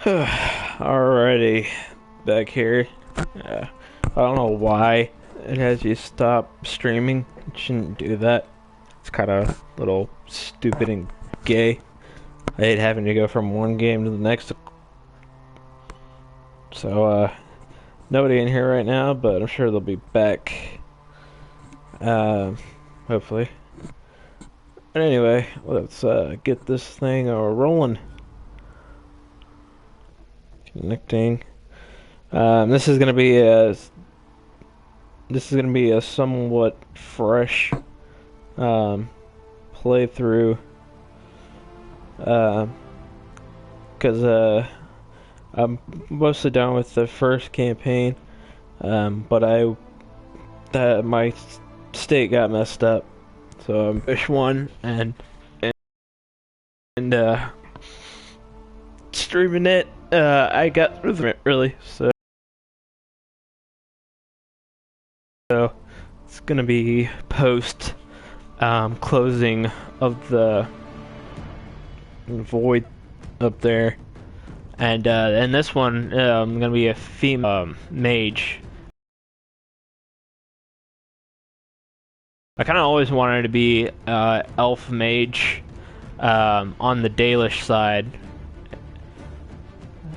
Alrighty, back here. I don't know why it has you stop streaming. It shouldn't do that. It's kind of a little stupid and gay. I hate having to go from one game to the next. So, nobody in here right now, but I'm sure they'll be back. Hopefully. But anyway, let's get this thing rolling. Connecting. This is gonna be a somewhat fresh playthrough, because I'm mostly done with the first campaign, but my state got messed up, so I'm fish one and streaming it. I got through it really, so it's gonna be post closing of the void up there, and this one I'm gonna be a female mage. I kind of always wanted to be elf mage on the Dalish side,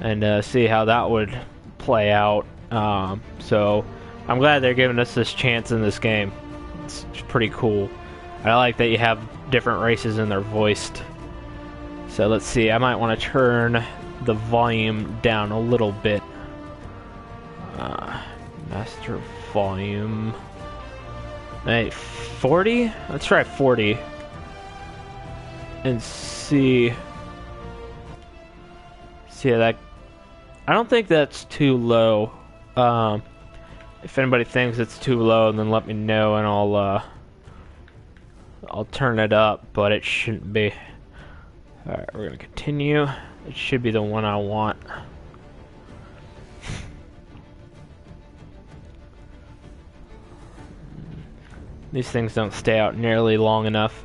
and see how that would play out. So I'm glad they're giving us this chance in this game. It's pretty cool. I like that you have different races and they're voiced. So let's see, I might want to turn the volume down a little bit. Master volume. Hey, 40? Let's try 40. And see how that... I don't think that's too low. If anybody thinks it's too low, then let me know and I'll turn it up, but it shouldn't be. Alright, we're gonna continue. It should be the one I want. These things don't stay out nearly long enough.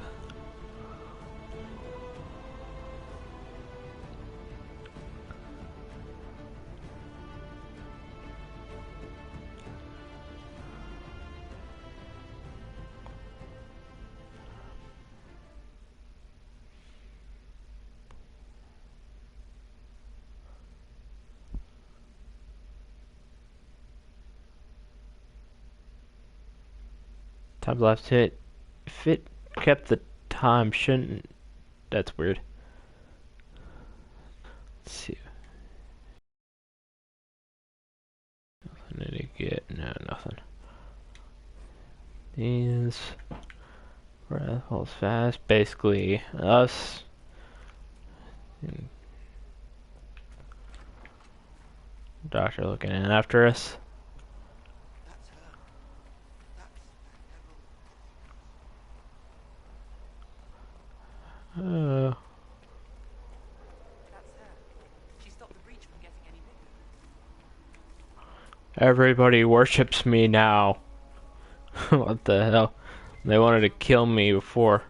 Time left hit. If it kept the time, shouldn't... That's weird. Let's see. Nothing to get. No, nothing. These... Breath holds fast. Basically, us. Doctor looking in after us. Everybody worships me now. What the hell? They wanted to kill me before.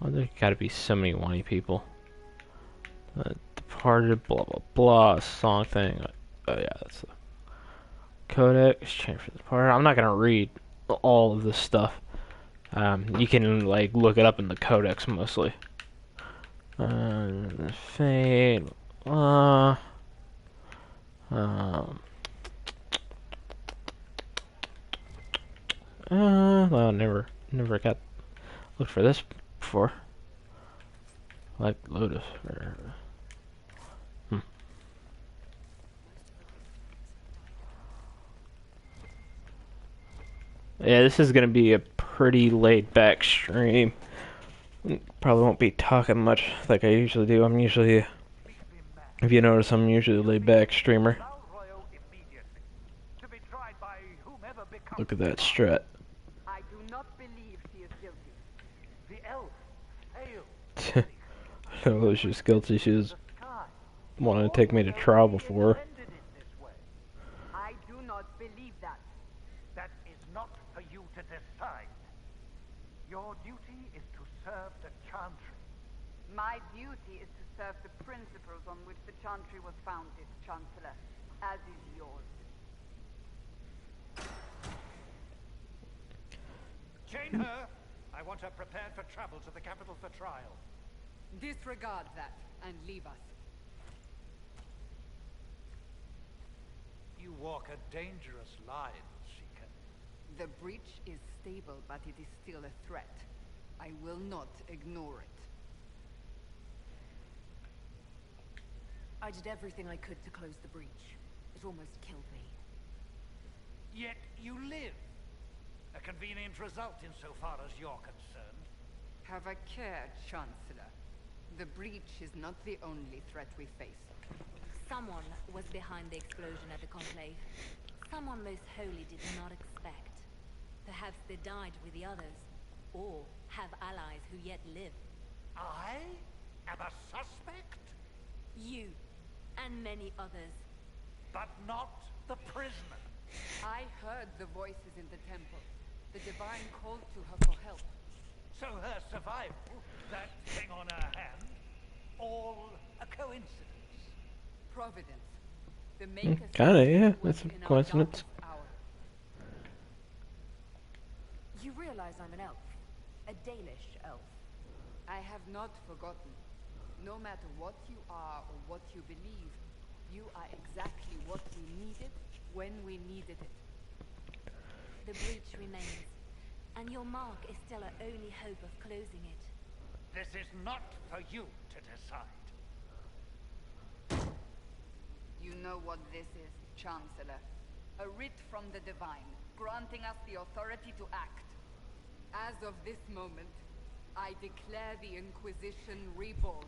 Well, there gotta be so many whiny people. Departed, blah blah blah, song thing. Oh yeah, that's the codex. Change for the departed. I'm not gonna read all of this stuff. You can like look it up in the codex mostly. Fade. Well, never got looked for this before. Like Lotus. Yeah, this is gonna be a pretty laid back stream. Probably won't be talking much like I usually do. I'm usually, if you notice, I'm usually a laid back streamer. Look at that strut. I do not believe she is guilty. The elf failed. I know she's guilty. She was wanting to take me to trial before. I do not believe that. That is not for you to decide. Your duty is to serve the Chantry. My duty is to serve the principles on which the Chantry was founded, Chancellor, as is yours. Chain her! I want her prepared for travel to the capital for trial. Disregard that and leave us. You walk a dangerous line, Seeker. The breach is stable, but it is still a threat. I will not ignore it. I did everything I could to close the breach. It almost killed me. Yet you live. A convenient result insofar as you're concerned. Have a care, Chancellor. The breach is not the only threat we face. Someone was behind the explosion at the Conclave. Someone most holy did not expect. Perhaps they died with the others, or have allies who yet live. I am a suspect? You, and many others. But not the prisoner. I heard the voices in the temple. The Divine called to her for help. So her survival, that thing on her hand, all a coincidence. Providence. The Maker Kinda, yeah. was That's a in our coincidence. darkest hour. You realize I'm an elf. A Danish elf. I have not forgotten. No matter what you are or what you believe, you are exactly what we needed when we needed it. The breach remains, and your mark is still our only hope of closing it. This is not for you to decide. You know what this is, Chancellor. A writ from the Divine, granting us the authority to act. As of this moment, I declare the Inquisition reborn.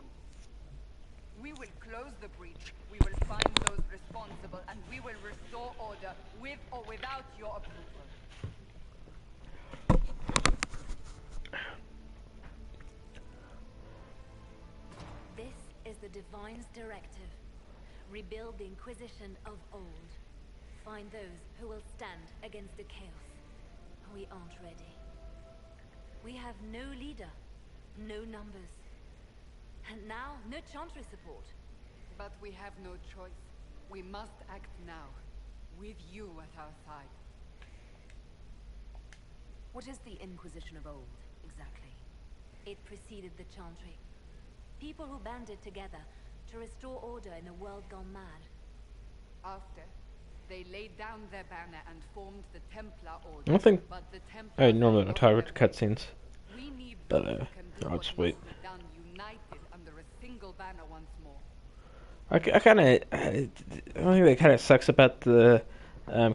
We will close the breach, we will find those responsible, and we will restore order with or without your approval. This is the Divine's directive. Rebuild the Inquisition of old. Find those who will stand against the chaos. We aren't ready. We have no leader, no numbers. And now, no Chantry support. But we have no choice. We must act now, with you at our side. What is the Inquisition of old, exactly? It preceded the Chantry. People who banded together to restore order in a world gone mad. After, they laid down their banner and formed the Templar Order. I don't think But the I normally don't lost talk their about way. cutscenes, We need but those who can do I'll what just must wait. be done, united under a single banner once more. I kind of, I think that kind of sucks about the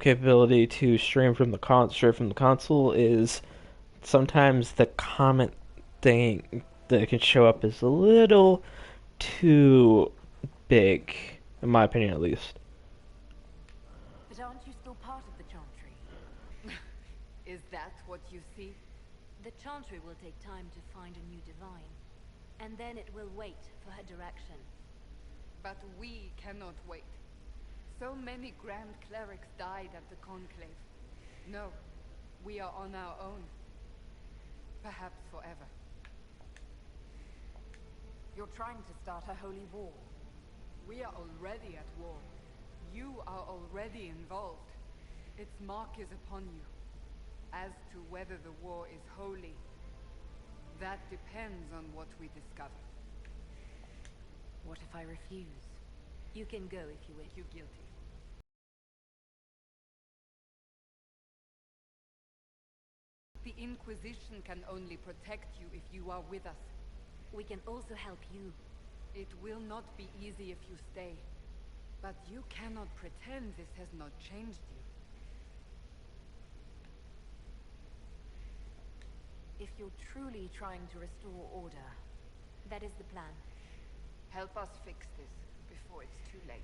capability to stream from the straight from the console is sometimes the comment thing that can show up is a little too big, in my opinion at least. But aren't you still part of the Chantry? Is that what you see? The Chantry will take time to find a new Divine. And then it will wait for her direction. But we cannot wait. So many Grand Clerics died at the Conclave. No, we are on our own. Perhaps forever. You're trying to start a holy war. We are already at war. You are already involved. Its mark is upon you. As to whether the war is holy, that depends on what we discover. What if I refuse? You can go if you wish. You guilty. The Inquisition can only protect you if you are with us. We can also help you. It will not be easy if you stay. But you cannot pretend this has not changed you. If you're truly trying to restore order, that is the plan. Help us fix this before it's too late.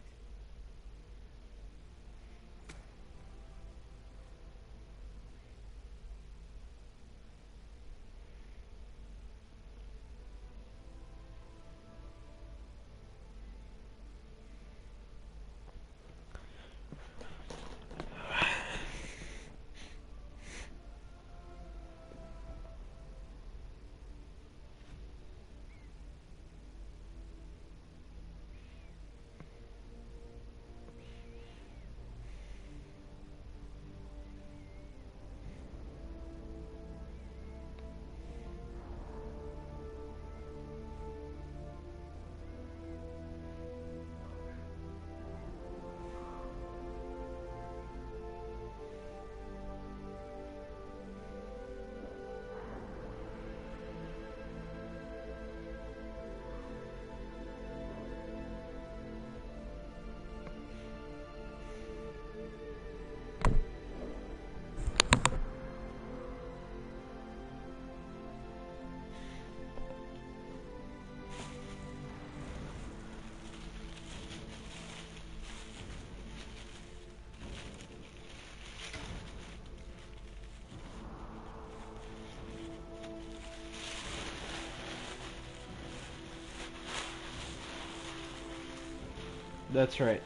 That's right.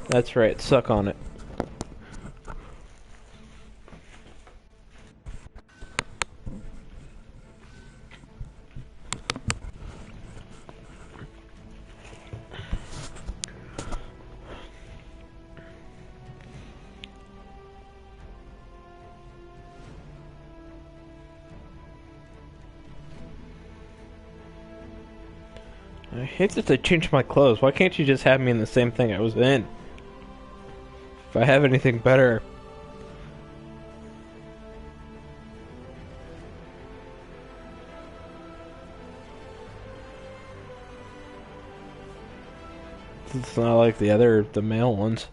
That's right. Suck on it. I hate that they changed my clothes. Why can't you just have me in the same thing I was in? If I have anything better. It's not like the male ones.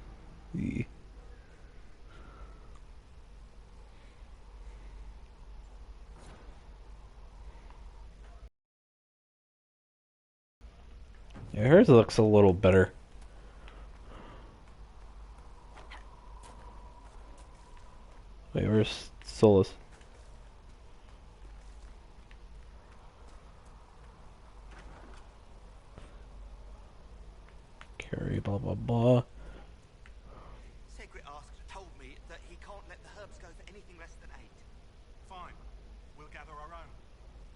Yeah, hers looks a little better. Wait, where's Solus? Carry, blah blah blah. Segret told me that he can't let the herbs go for anything less than 8. Fine. We'll gather our own.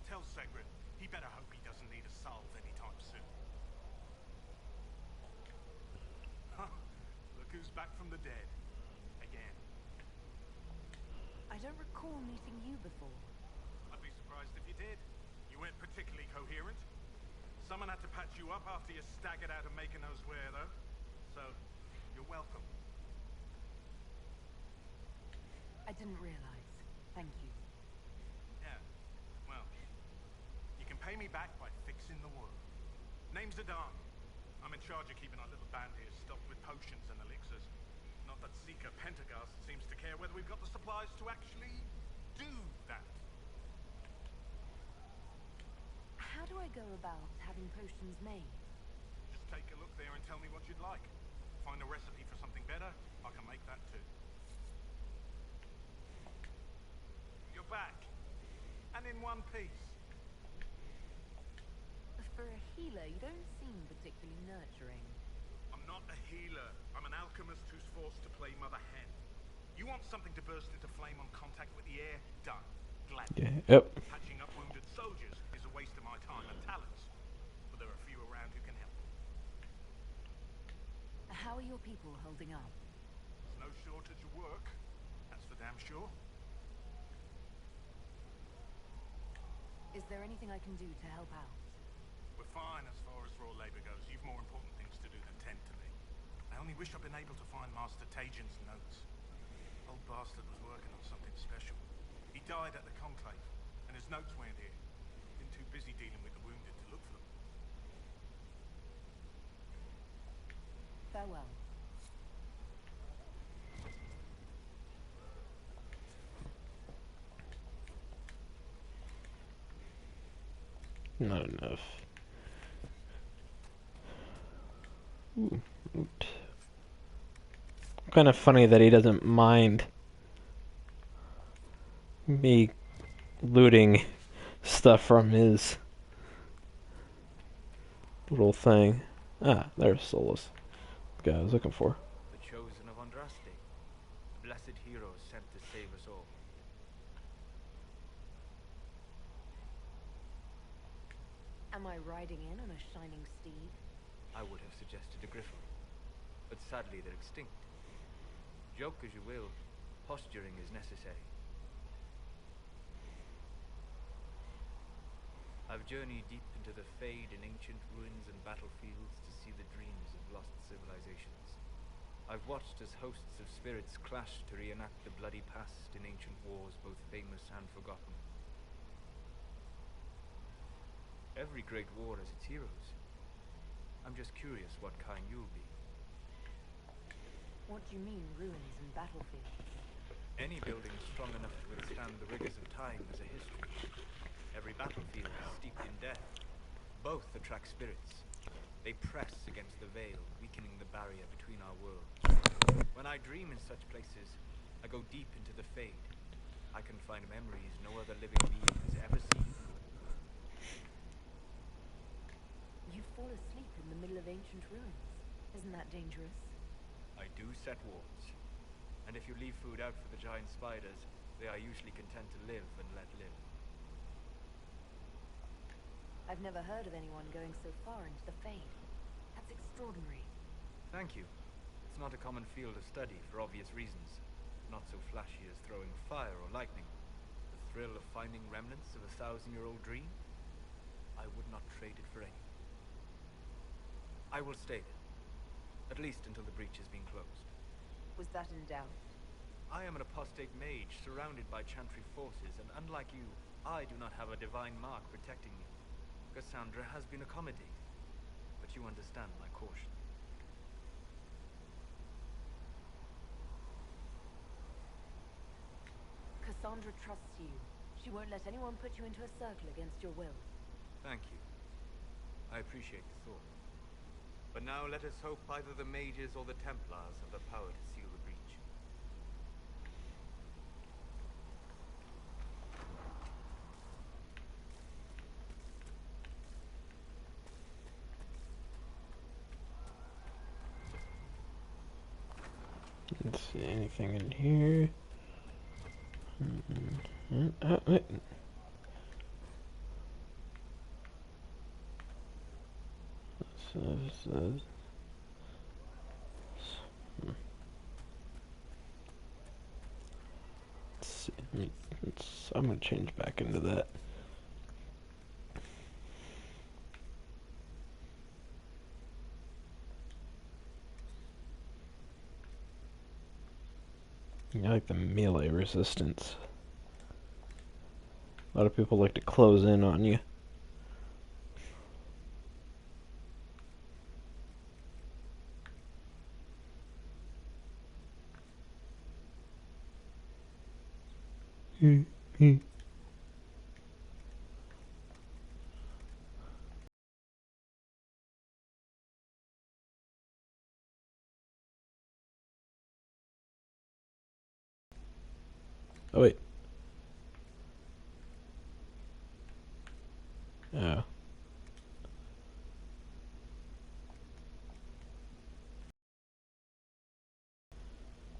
Tell Segret he better hope he doesn't need a salve anytime soon. Huh. Look who's back from the dead. Again. I don't recall meeting you before. I'd be surprised if you did. You weren't particularly coherent. Someone had to patch you up after you staggered out of making those wear, though. So, you're welcome. I didn't realize. Thank you. Yeah. Well, you can pay me back by fixing the world. Name's Adan. I'm in charge of keeping our little band here stocked with potions and elixirs. Not that Seeker Pentagast seems to care whether we've got the supplies to actually do that. How do I go about having potions made? Just take a look there and tell me what you'd like. Find a recipe for something better, I can make that too. You're back. And in one piece. For a healer, you don't seem particularly nurturing. I'm not a healer. I'm an alchemist who's forced to play Mother Hen. You want something to burst into flame on contact with the air? Done. Gladly. Yeah, yep. Patching up wounded soldiers is a waste of my time and talents. But there are a few around who can help. How are your people holding up? There's no shortage of work. That's for damn sure. Is there anything I can do to help out? We're fine as far as raw labor goes. You've more important things to do than tend to me. I only wish I'd been able to find Master Tajin's notes. Old bastard was working on something special. He died at the Conclave, and his notes weren't here. Been too busy dealing with the wounded to look for them. Farewell. Not enough. Ooh, oot. Kind of funny that he doesn't mind me looting stuff from his little thing. Ah, there's Solus. The guy I was looking for. The chosen of Andraste, the blessed heroes sent to save us all. Am I riding in on a shining steed? I would have suggested a griffin, but sadly they're extinct. Joke as you will, posturing is necessary. I've journeyed deep into the Fade in ancient ruins and battlefields to see the dreams of lost civilizations. I've watched as hosts of spirits clash to reenact the bloody past in ancient wars both famous and forgotten. Every great war has its heroes. I'm just curious what kind you'll be. What do you mean, ruins and battlefields? Any building strong enough to withstand the rigors of time is a history. Every battlefield is steeped in death. Both attract spirits. They press against the veil, weakening the barrier between our worlds. When I dream in such places, I go deep into the Fade. I can find memories no other living being has ever seen. You fall asleep in the middle of ancient ruins. Isn't that dangerous? I do set wards. And if you leave food out for the giant spiders, they are usually content to live and let live. I've never heard of anyone going so far into the Fade. That's extraordinary. Thank you. It's not a common field of study for obvious reasons. Not so flashy as throwing fire or lightning. The thrill of finding remnants of a 1,000-year-old dream? I would not trade it for anything. I will stay there. At least until the breach has been closed. Was that in doubt? I am an apostate mage surrounded by Chantry forces, and unlike you, I do not have a divine mark protecting me. Cassandra has been accommodating, but you understand my caution. Cassandra trusts you. She won't let anyone put you into a circle against your will. Thank you. I appreciate the thought. But now let us hope either the mages or the Templars have the power to seal the breach. Let's see, anything in here? Wait. I'm gonna change back into that. I like the melee resistance. A lot of people like to close in on you. Oh wait. Oh.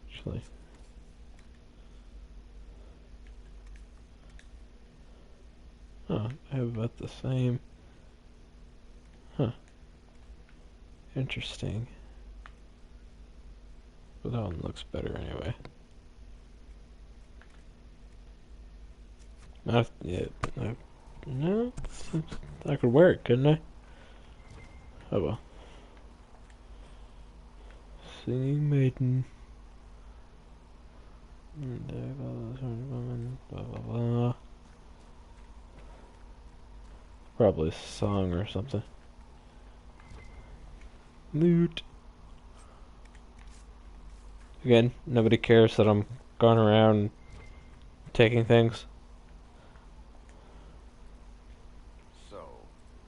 Actually. Huh, I have about the same. Huh. Interesting. But that one looks better anyway. No, that could work, couldn't I? Oh well. Singing maiden. Blah blah blah. Probably a song or something. Loot. Again, nobody cares that I'm going around taking things. So,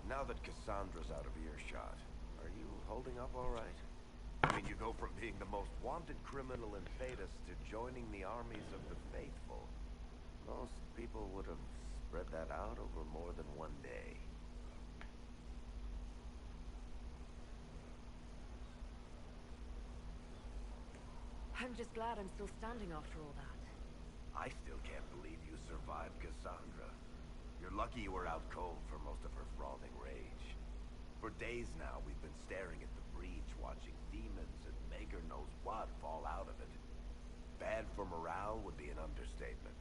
now that Cassandra's out of earshot, are you holding up all right? I mean, you go from being the most wanted criminal in Thedas to joining the armies of the faithful. Most people would have spread that out over more than one day. I'm just glad I'm still standing after all that. I still can't believe you survived Cassandra. You're lucky you were out cold for most of her frothing rage. For days now, we've been staring at the breach, watching demons and maker knows what fall out of it. Bad for morale would be an understatement.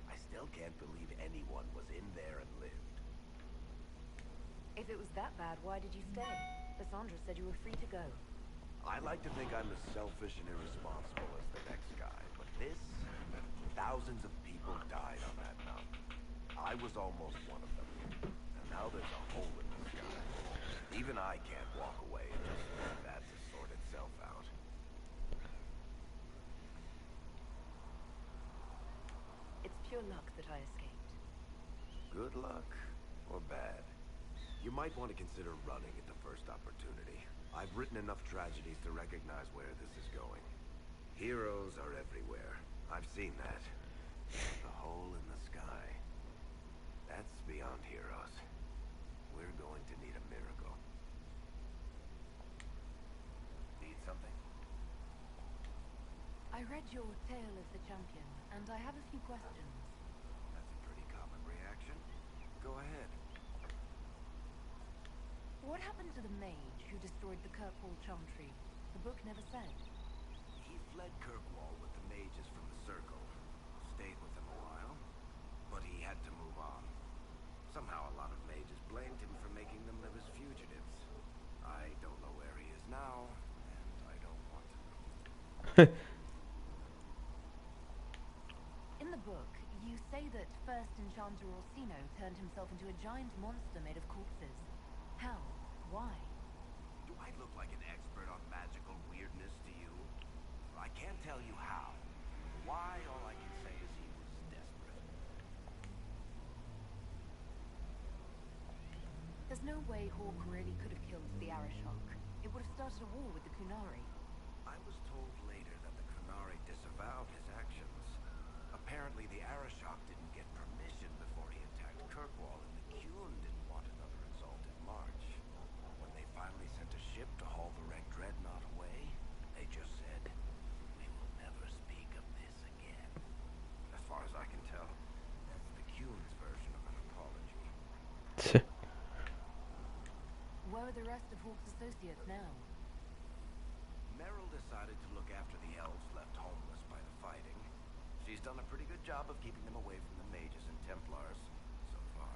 I still can't believe anyone was in there and lived. If it was that bad, why did you stay? Cassandra said you were free to go. I like to think I'm as selfish and irresponsible as the next guy, but this, thousands of people died on that mountain. I was almost one of them, and now there's a hole in the sky. Even I can't walk away and just leave that to sort itself out. It's pure luck that I escaped. Good luck, or bad. You might want to consider running at the first opportunity. I've written enough tragedies to recognize where this is going. Heroes are everywhere. I've seen that. The hole in the sky. That's beyond heroes. We're going to need a miracle. read your Tale of the Champion, and I have a few questions. That's a pretty common reaction. Go ahead. What happened to the mage who destroyed the Kirkwall charm tree? The book never said. He fled Kirkwall with the mages from the Circle. Stayed with them a while, but he had to move on. Somehow a lot of mages blamed him for making them live as fugitives. I don't know where he is now, and I don't want to know. In the book, you say that first Enchanter Orsino turned himself into a giant monster made of corpses. How? Why? Do I look like an expert on magical weirdness to you? I can't tell you how. Why, all I can say is he was desperate. There's no way Hawk really could have killed the Arishok. It would have started a war with the Kunari. I was told later that the Kunari disavowed his actions. Apparently the Arishok didn't get permission before he attacked Kirkwall, and the Qun didn't want another exalted march. When they finally sent a ship to haul the Red Dreadnought away, they just said, "We will never speak of this again." As far as I can tell, that's the Qun's version of an apology. Where are the rest of Hawk's associates now? Meryl decided to look after the elves left homeless by the fighting. She's done a pretty good job of keeping them away from the mages and Templars, so far.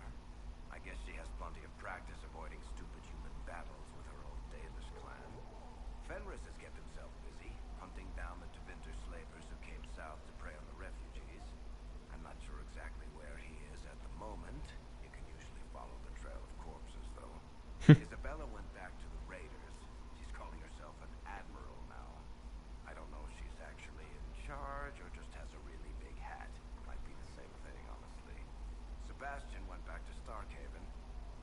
I guess she has plenty of practice avoiding stupid human battles with her old Dalish clan. Fenris has kept himself busy, hunting down the Tevinter slavers who came south to prey on the refugees. I'm not sure exactly where he is at the moment. You can usually follow the trail of corpses, though. Isabella went back to the raiders. She's calling herself an admiral now. I don't know if she's actually in charge or just has a really big hat. Might be the same thing, honestly. Sebastian went back to Starkhaven.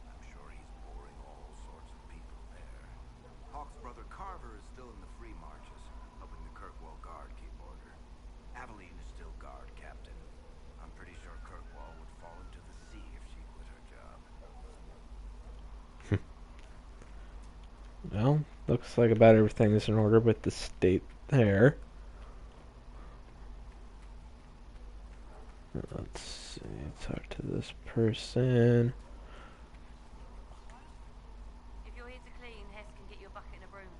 I'm sure he's boring all sorts of people there. Hawk's brother Carver is still in the free marches, helping the Kirkwall Guard keep order. Aveline is still guard captain. I'm pretty sure Kirkwall would fall into the sea if she quit her job. Well, looks like about everything is in order with the state there. Let's see, talk to this person. If you're here to clean, Hess can get you a bucket and a broom.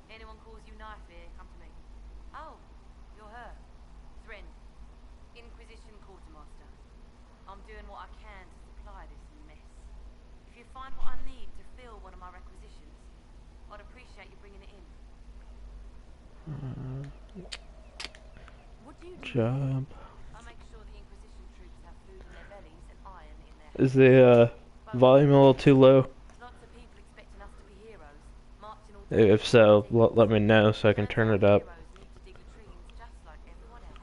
Anyone calls you knife here, come to me. Oh, you're her. Thren, Inquisition Quartermaster. I'm doing what I can to supply this mess. If you find what I need to fill one of my requisitions, I'd appreciate you bringing it in. What do you do? Job. I make sure the Inquisition troops have food in their bellies and iron in their Is the volume a little too low? Lots of people expecting us to be heroes, marching all If so, let me know so I can turn it up. Heroes need to dig latrines just like everyone else.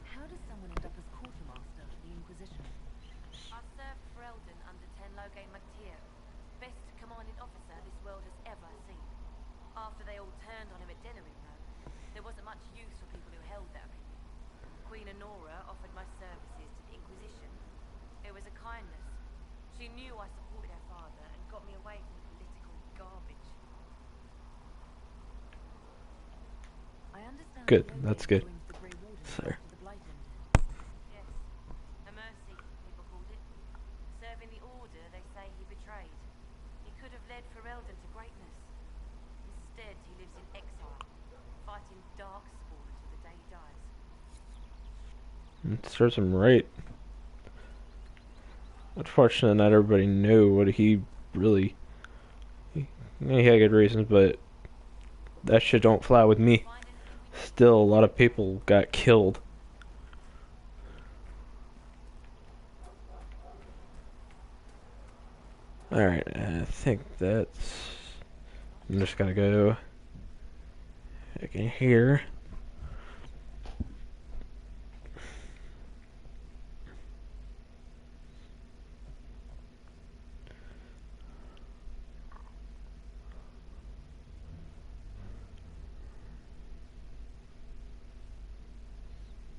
How does someone end up as quartermaster for the Inquisition? I served for Eldon under Ten Loghain Mactier, best commanding officer this world has ever seen. After they all turned on him at Denerim, though, there wasn't much use for people who held that opinion. Queen Honora offered my services to the Inquisition. It was a kindness. She knew I supported her father and got me away from political garbage. I understand. Good, Loghain that's good. joins the Grey Wardens Sorry. after the Blight ended. Yes, a mercy, people called it. Serving the Order, they say he betrayed. He could have led Ferelden to greatness. Instead, he lives in exile, fighting darkspawn until the day he dies. It serves him right. Unfortunately, not everybody knew what he really... He had good reasons, but that shit don't fly with me. Find anything we need? Still, a lot of people got killed. Alright, I think that's... I'm just gonna go back in here.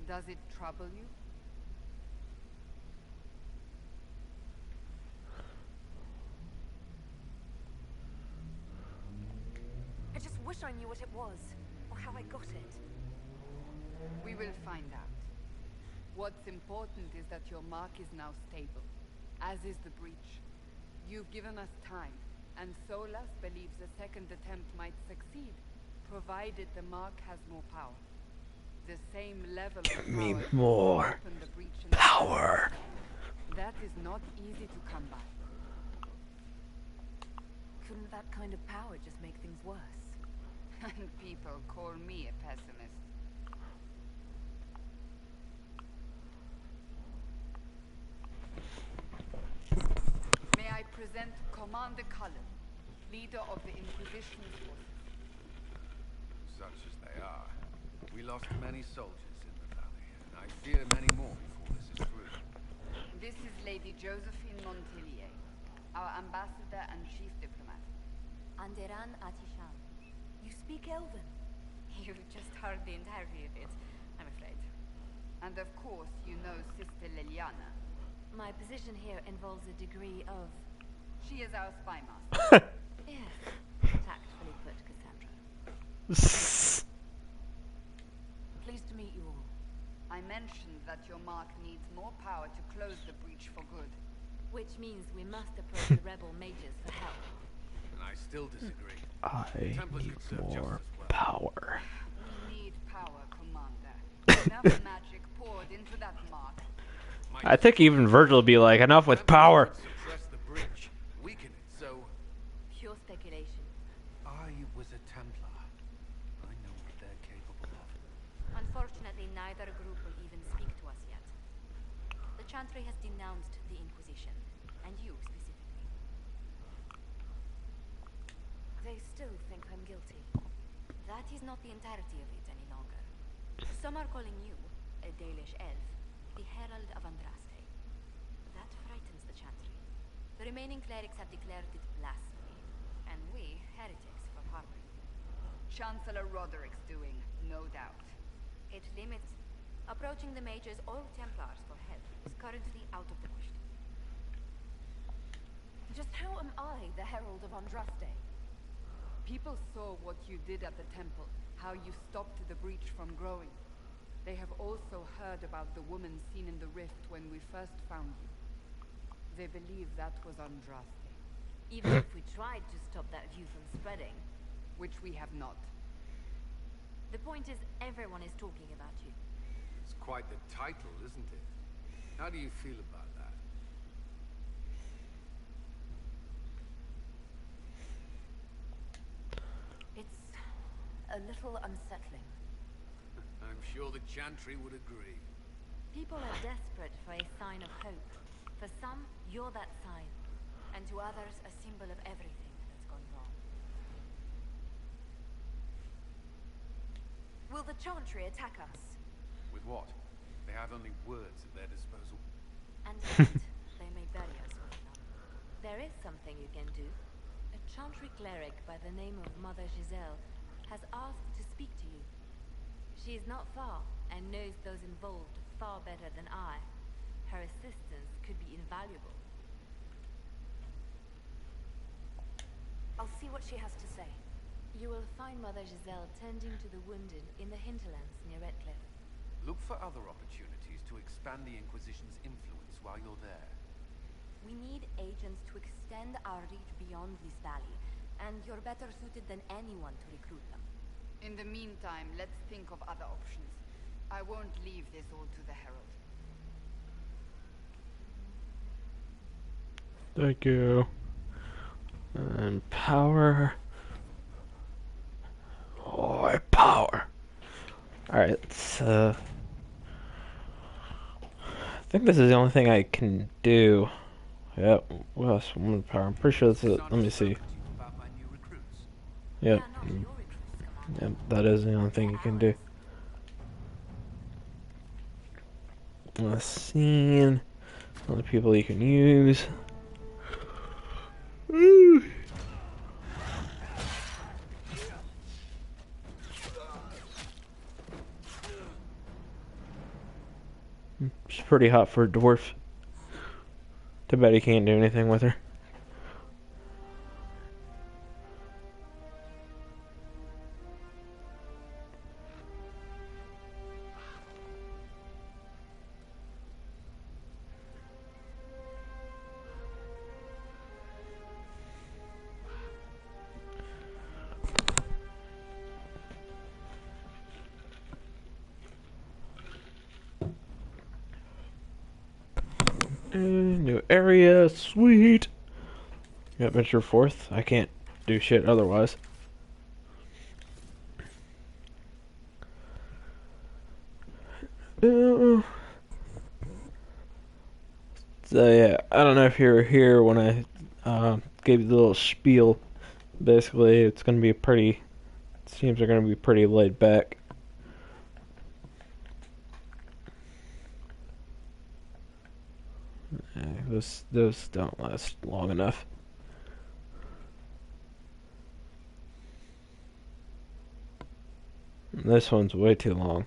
Does it trouble you? I just wish I knew what it was, or how I got it. We will find out. What's important is that your mark is now stable, as is the breach. You've given us time, and Solas believes a second attempt might succeed, provided the mark has more power. The same level of me power more to open the breach in the power. That is not easy to come by. Couldn't that kind of power just make things worse? And people call me a pessimist. May I present Commander Cullen, leader of the Inquisition's forces. Such as they are. We lost many soldiers in the valley, and I fear many more before this is through. This is Lady Josephine Montelier, our ambassador and chief diplomat. Anderan Atisham. You speak Elven? You've just heard the entirety of it, I'm afraid. And of course, you know Sister Liliana. My position here involves a degree of... She is our spy master. Yes, tactfully put, Cassandra. Pleased to meet you all. I mentioned that your mark needs more power to close the breach for good. Which means we must approach the rebel mages for help. And I still disagree. I Templars need could serve just more as well. power. We need power, Commander. Enough magic poured into that mark. I think even Virgil would be like, enough with power. Suppress the breach, weaken it, so... Pure speculation. I was a Templar. I know what they're capable of. Unfortunately, neither group will even speak to us yet. The Chantry has denounced the Inquisition, and you specifically. They still think I'm guilty. That is not the entirety of it any longer. Some are calling you, a Dalish elf, the Herald of Andraste. That frightens the Chantry. The remaining clerics have declared it blasphemy, and we, heretics, for harboring. Chancellor Roderick's doing, no doubt. It limits. Approaching the mages or Templars for help is currently out of the question. Just how am I the Herald of Andraste? People saw what you did at the temple, how you stopped the breach from growing. They have also heard about the woman seen in the rift when we first found you. They believe that was Andraste. Even if we tried to stop that view from spreading. Which we have not. The point is, everyone is talking about you. It's quite the title, isn't it? How do you feel about that? It's a little unsettling. I'm sure the Chantry would agree. People are desperate for a sign of hope. For some, you're that sign. And to others, a symbol of everything that's gone wrong. Will the Chantry attack us? With what? They have only words at their disposal. And yet, they may bury us with none. There is something you can do. A Chantry cleric by the name of Mother Giselle has asked to speak to you. She is not far, and knows those involved far better than I. Her assistance could be invaluable. I'll see what she has to say. You will find Mother Giselle tending to the wounded in the hinterlands near Redcliffe. Look for other opportunities to expand the Inquisition's influence while you're there. We need agents to extend our reach beyond this valley, and you're better suited than anyone to recruit them. In the meantime, let's think of other options. I won't leave this all to the Herald. Thank you. And power. Oh, power. Alright, so... I think this is the only thing I can do. Yep, what else? Woman power. I'm pretty sure that's it. Let me see. About my new recruits. Yep. They are not your recruits, Commander. Yep, that is the only thing you can do. Let's see. Other people you can use. Woo. She's pretty hot for a dwarf. Too bad he can't do anything with her. New area, sweet. Got venture forth. I can't do shit otherwise. So yeah, I don't know if you were here when I gave you the little spiel. Basically, it's going to be pretty. Seems they're going to be pretty laid back. Those don't last long enough. This one's way too long.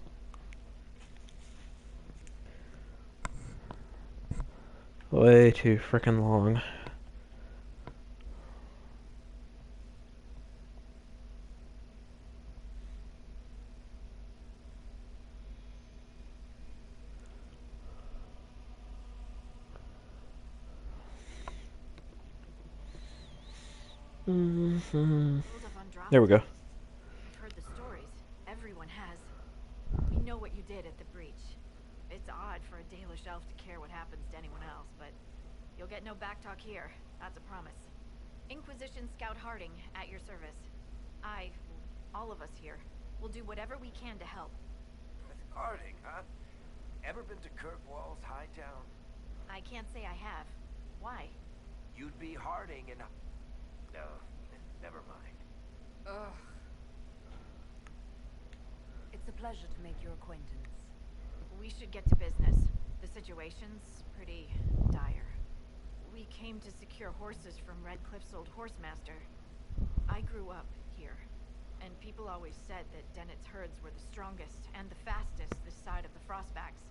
Way too freaking long. There we go. I've heard the stories. Everyone has. We know what you did at the breach. It's odd for a Dalish elf to care what happens to anyone else, but you'll get no backtalk here. That's a promise. Inquisition Scout Harding, at your service. All of us here, will do whatever we can to help. Harding, huh? Ever been to Kirkwall's Hightown? I can't say I have. Why? You'd be Harding and... No, never mind. Ugh. It's a pleasure to make your acquaintance. We should get to business. The situation's pretty dire. We came to secure horses from Redcliffe's old horsemaster. I grew up here, and people always said that Dennett's herds were the strongest and the fastest this side of the Frostbacks.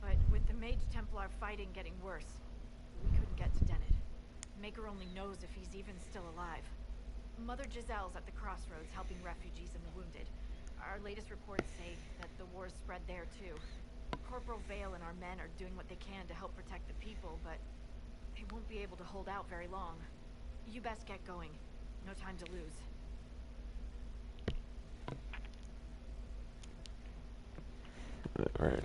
But with the Mage Templar fighting getting worse, we couldn't get to Dennett. Maker only knows if he's even still alive. Mother Giselle's at the crossroads helping refugees and the wounded. Our latest reports say that the war's spread there too. Corporal Vale and our men are doing what they can to help protect the people, but they won't be able to hold out very long. You best get going. No time to lose. Alright.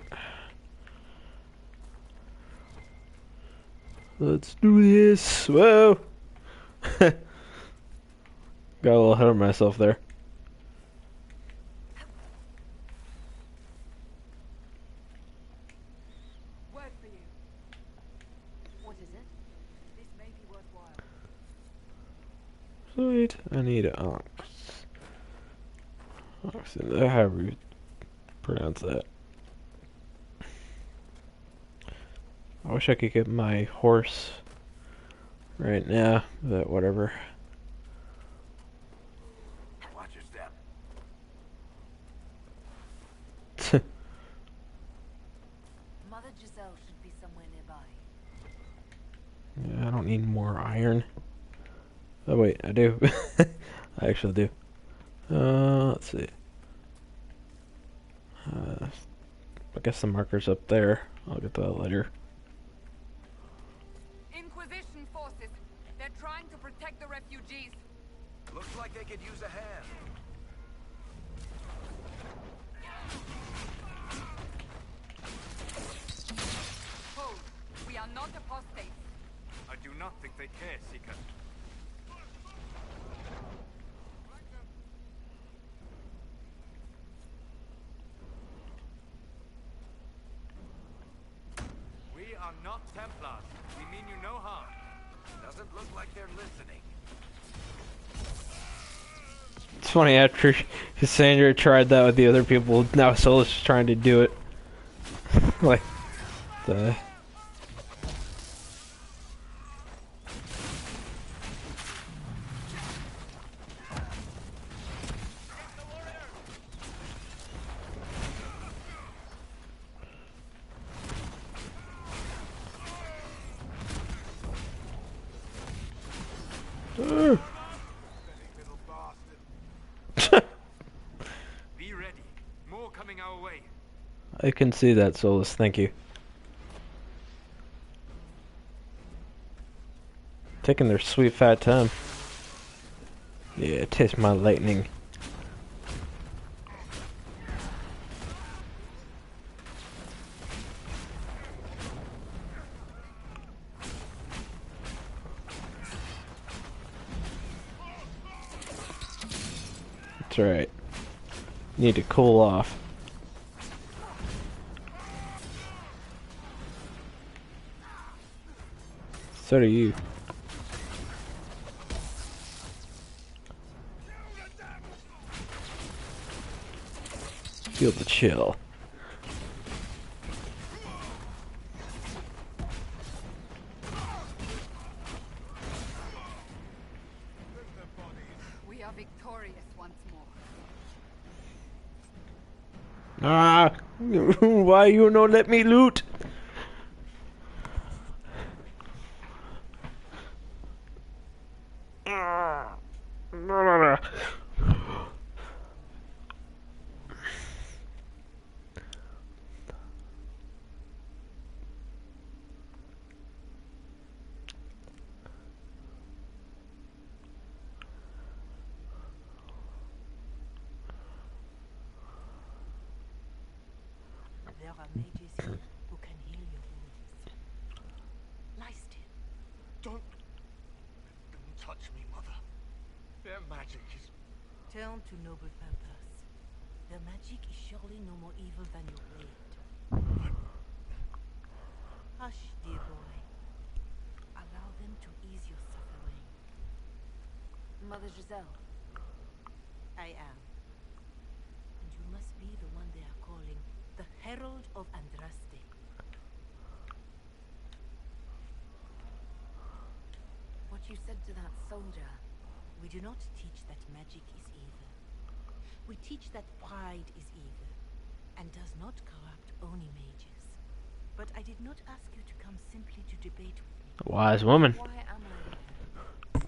Let's do this. Whoa! Got a little ahead of myself there. Word for you. What is it? This may be worthwhile. Sweet. I need an ox. Oxen. However you pronounce that. I wish I could get my horse right now, but whatever. Watch your step. Mother Giselle should be somewhere nearby. Yeah, I don't need more iron. Oh wait, I do. I actually do. Let's see. I guess the marker's up there. I'll get that later. Inquisition forces. They're trying to protect the refugees. Looks like they could use a hand. Hold. We are not apostates. I do not think they care, Seeker. We are not Templars. We mean you no harm. Doesn't look like they're listening. It's funny, after Cassandra tried that with the other people, now Solus is trying to do it. Like, the... Little bastard. Be ready. More coming our way. I can see that, Solus, thank you. Taking their sweet fat time. Yeah, taste my lightning. That's right. Need to cool off. So do you. Feel the chill. We are victorious once more. Ah! Why you no let me loot? There are mages here who can heal your wounds. Lie still. Don't touch me, Mother. Their magic is... Turn to noble purpose. Their magic is surely no more evil than your blade. Hush, dear boy. Allow them to ease your suffering. Mother Giselle. I am. And you must be the one they are calling the Herald of Andraste. What you said to that soldier. We do not teach that magic is evil. We teach that pride is evil, and does not corrupt only mages. But I did not ask you to come simply to debate with me. Wise woman. Why am I here?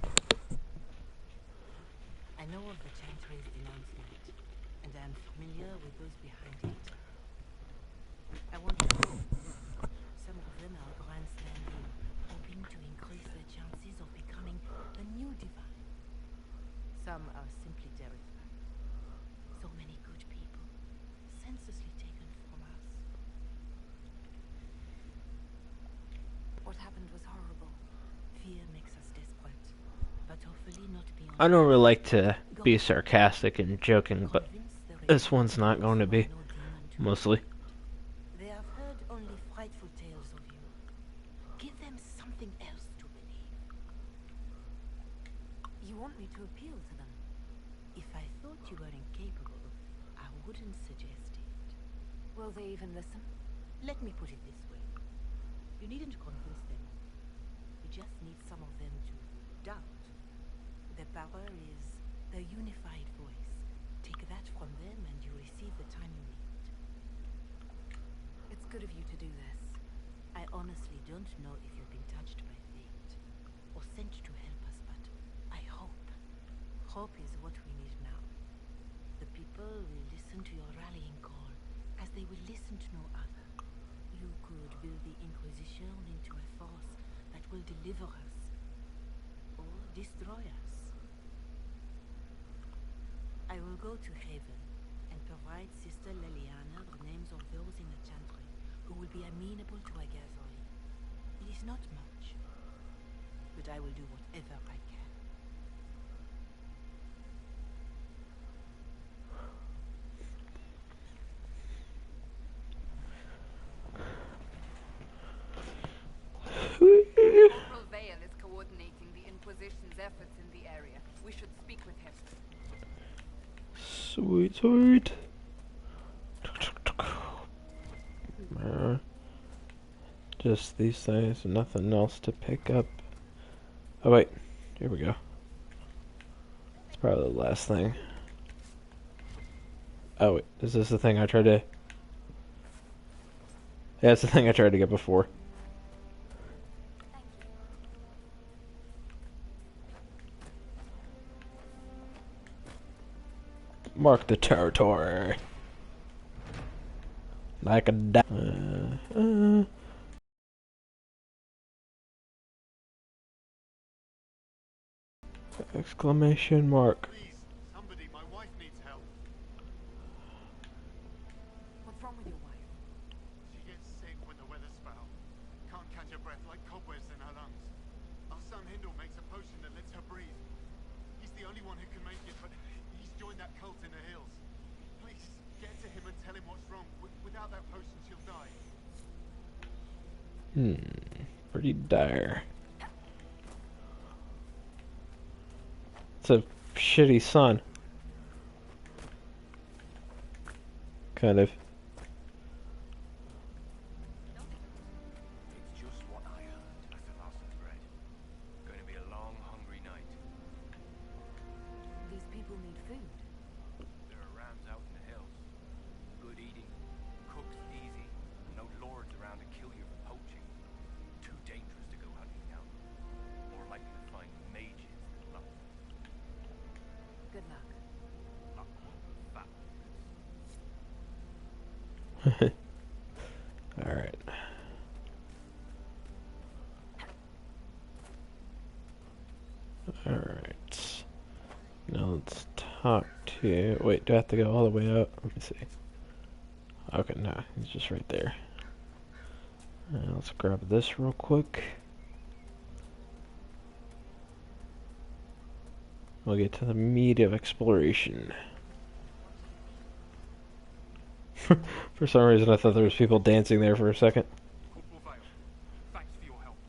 I know of the Chantry's announcement, and I am familiar with those behind it. I want to know. Some of them are grandstanding, hoping to increase their chances of becoming the new divine. Some are simply terrified. So many good people, senselessly taken from us. What happened was horrible. Fear makes us desperate, but hopefully not beyond. I don't really like to be sarcastic and joking, but this one's not going to be. Mostly. They have heard only frightful tales of you. Give them something else to believe. You want me to appeal to them? If I thought you were incapable, I wouldn't suggest it. Will they even listen? Let me put it this way. You needn't convince them. You just need some of them to doubt. Their power is their unified voice. Take that from them and you receive the time you need. It's good of you to do this. I honestly don't know if you've been touched by fate or sent to help us, but I hope. Hope is what we need now. The people will listen to your rallying call as they will listen to no other. You could build the Inquisition into a force that will deliver us or destroy us. I will go to Haven and provide Sister Leliana the names of those in the Chantry who will be amenable to a gathering. It is not much, but I will do whatever I can. Corporal Vale is coordinating the Inquisition's efforts in the area. We should speak with him. Sweet, sweet. Just these things, nothing else to pick up. Oh wait, here we go. It's probably the last thing. Oh wait, is this the thing I tried to... Yeah, it's the thing I tried to get before. Mark the territory. Like a exclamation mark. Please, somebody, my wife needs help. What's wrong with your wife? She gets sick when the weather's foul. Can't catch her breath like cobwebs in her lungs. Our son Hindle makes a potion that lets her breathe. He's the only one who can make it, but he's joined that cult in the hills. Please, get to him and tell him what's wrong. Without that potion, she'll die. Pretty dire. It's a shitty son. Kind of. It's just what I heard. That's the loss of bread. Going to be a long, hungry night. These people need food. There are rams out in the hills. Good eating, cooked easy, and no lords around to kill you for poaching. Too dangerous to go hunting down. More likely to find mages than luck. Good luck. Luck won't be fat. Alright. Alright. Now let's talk to... Wait, do I have to go all the way up? Let me see. Okay, no, it's just right there. Let's grab this real quick. We'll get to the meat of exploration. For some reason, I thought there was people dancing there for a second. Corporal Vale, thanks for your help.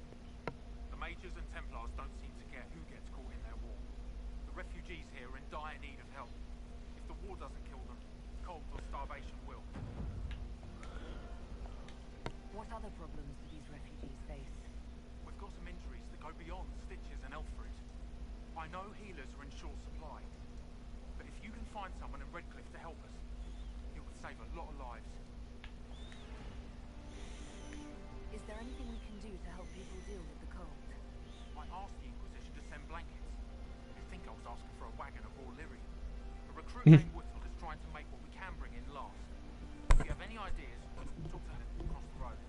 The Mages and Templars don't seem to care who gets caught in their war. The refugees here are in dire need of help. If the war doesn't kill them, cold or starvation will. What other problems do these refugees face? We've got some injuries that go beyond stitches and Elfrid. I know healers are in short supply, but if you can find someone in Redcliffe to help us, it would save a lot of lives. Is there anything we can do to help people deal with the cold? I asked the Inquisition to send blankets. You'd think I was asking for a wagon of raw lyrium. A recruit named Whittle is trying to make what we can bring in last. If you have any ideas, talk to him across the road.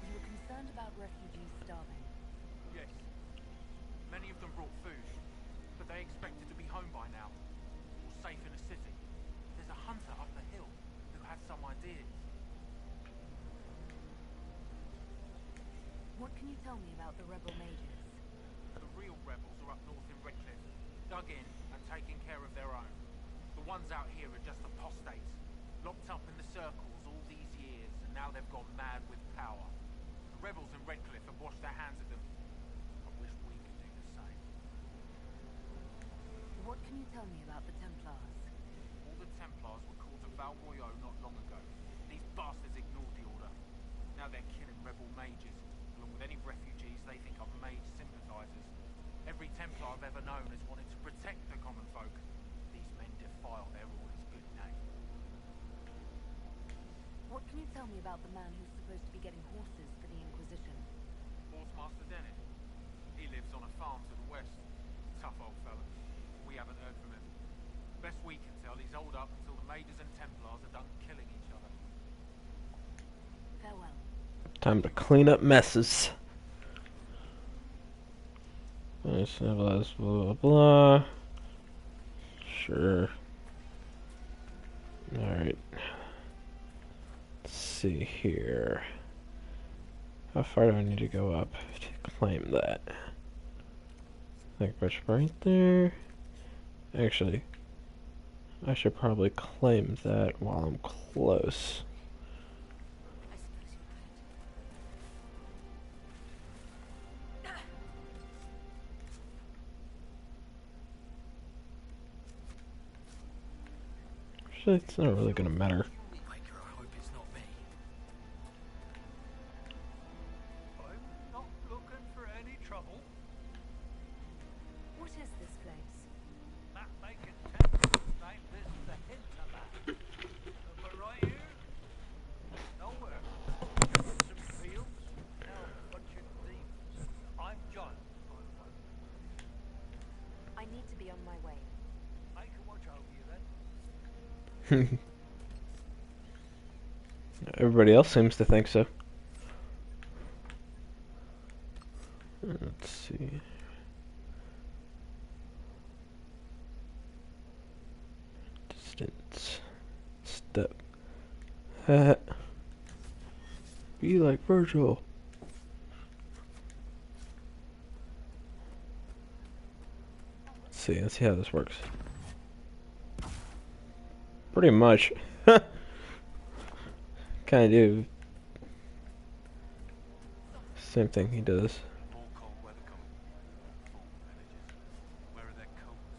You were concerned about refugees starving. Yes. Many of them brought food, but they expected to be home by now, or safe in a city. There's a hunter up the hill who has some ideas. What can you tell me about the rebel mages? The real rebels are up north in Redcliffe, dug in and taking care of their own. The ones out here are just apostates, locked up in the circles all these years, and now they've gone mad with power. The rebels in Redcliffe have washed their hands of them. I wish we could do the same. What can you tell me about the Templars? All the Templars were called to Val Royeaux not long ago. These bastards ignored the order. Now they're killing rebel mages, along with any refugees they think are mage sympathizers. Every Templar I've ever known has wanted to protect the common folk. These men defile their order's good name. What can you tell me about the man who's supposed to be getting horses for the Inquisition? Horsemaster Dennis. He lives on a farm to the west. Tough old fella. We haven't heard from him. Best we can tell, he's holed up until the Mages and Templars are done killing each other. Farewell. Time to clean up messes. Blah, blah, blah. Sure. Alright. Let's see here. How far do I need to go up to claim that? I think it's right there. Actually, I should probably claim that while I'm close. I suppose you could. Actually, it's not really gonna matter. Quaker, I hope it's not me. I'm not looking for any trouble. What is this place? Map making temple named this the Hinterland. But right here, nowhere. Some fields, now a bunch of thieves. I'm John, by the way. I need to be on my way. I can watch over you then. Everybody else seems to think so. Let's see. Distance. Step. Be like Virgil. Let's see how this works. Pretty much. Kind of do. Same thing he does. More cold weather coming. Full villages. Where are their coats?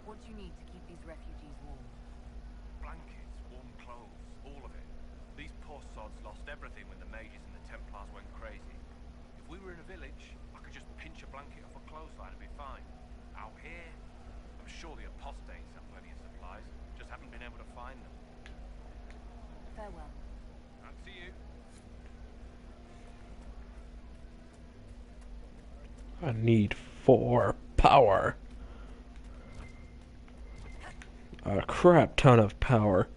What do you need to keep these refugees warm? Blankets, warm clothes, all of it. These poor sods lost everything when the mages and the Templars went crazy. If we were in a village, I could just pinch a blanket off a clothesline and be fine. Out here, I'm sure the apostates have plenty of supplies, just haven't been able to find them. Farewell. And to you. I need 4 power. A crap ton of power.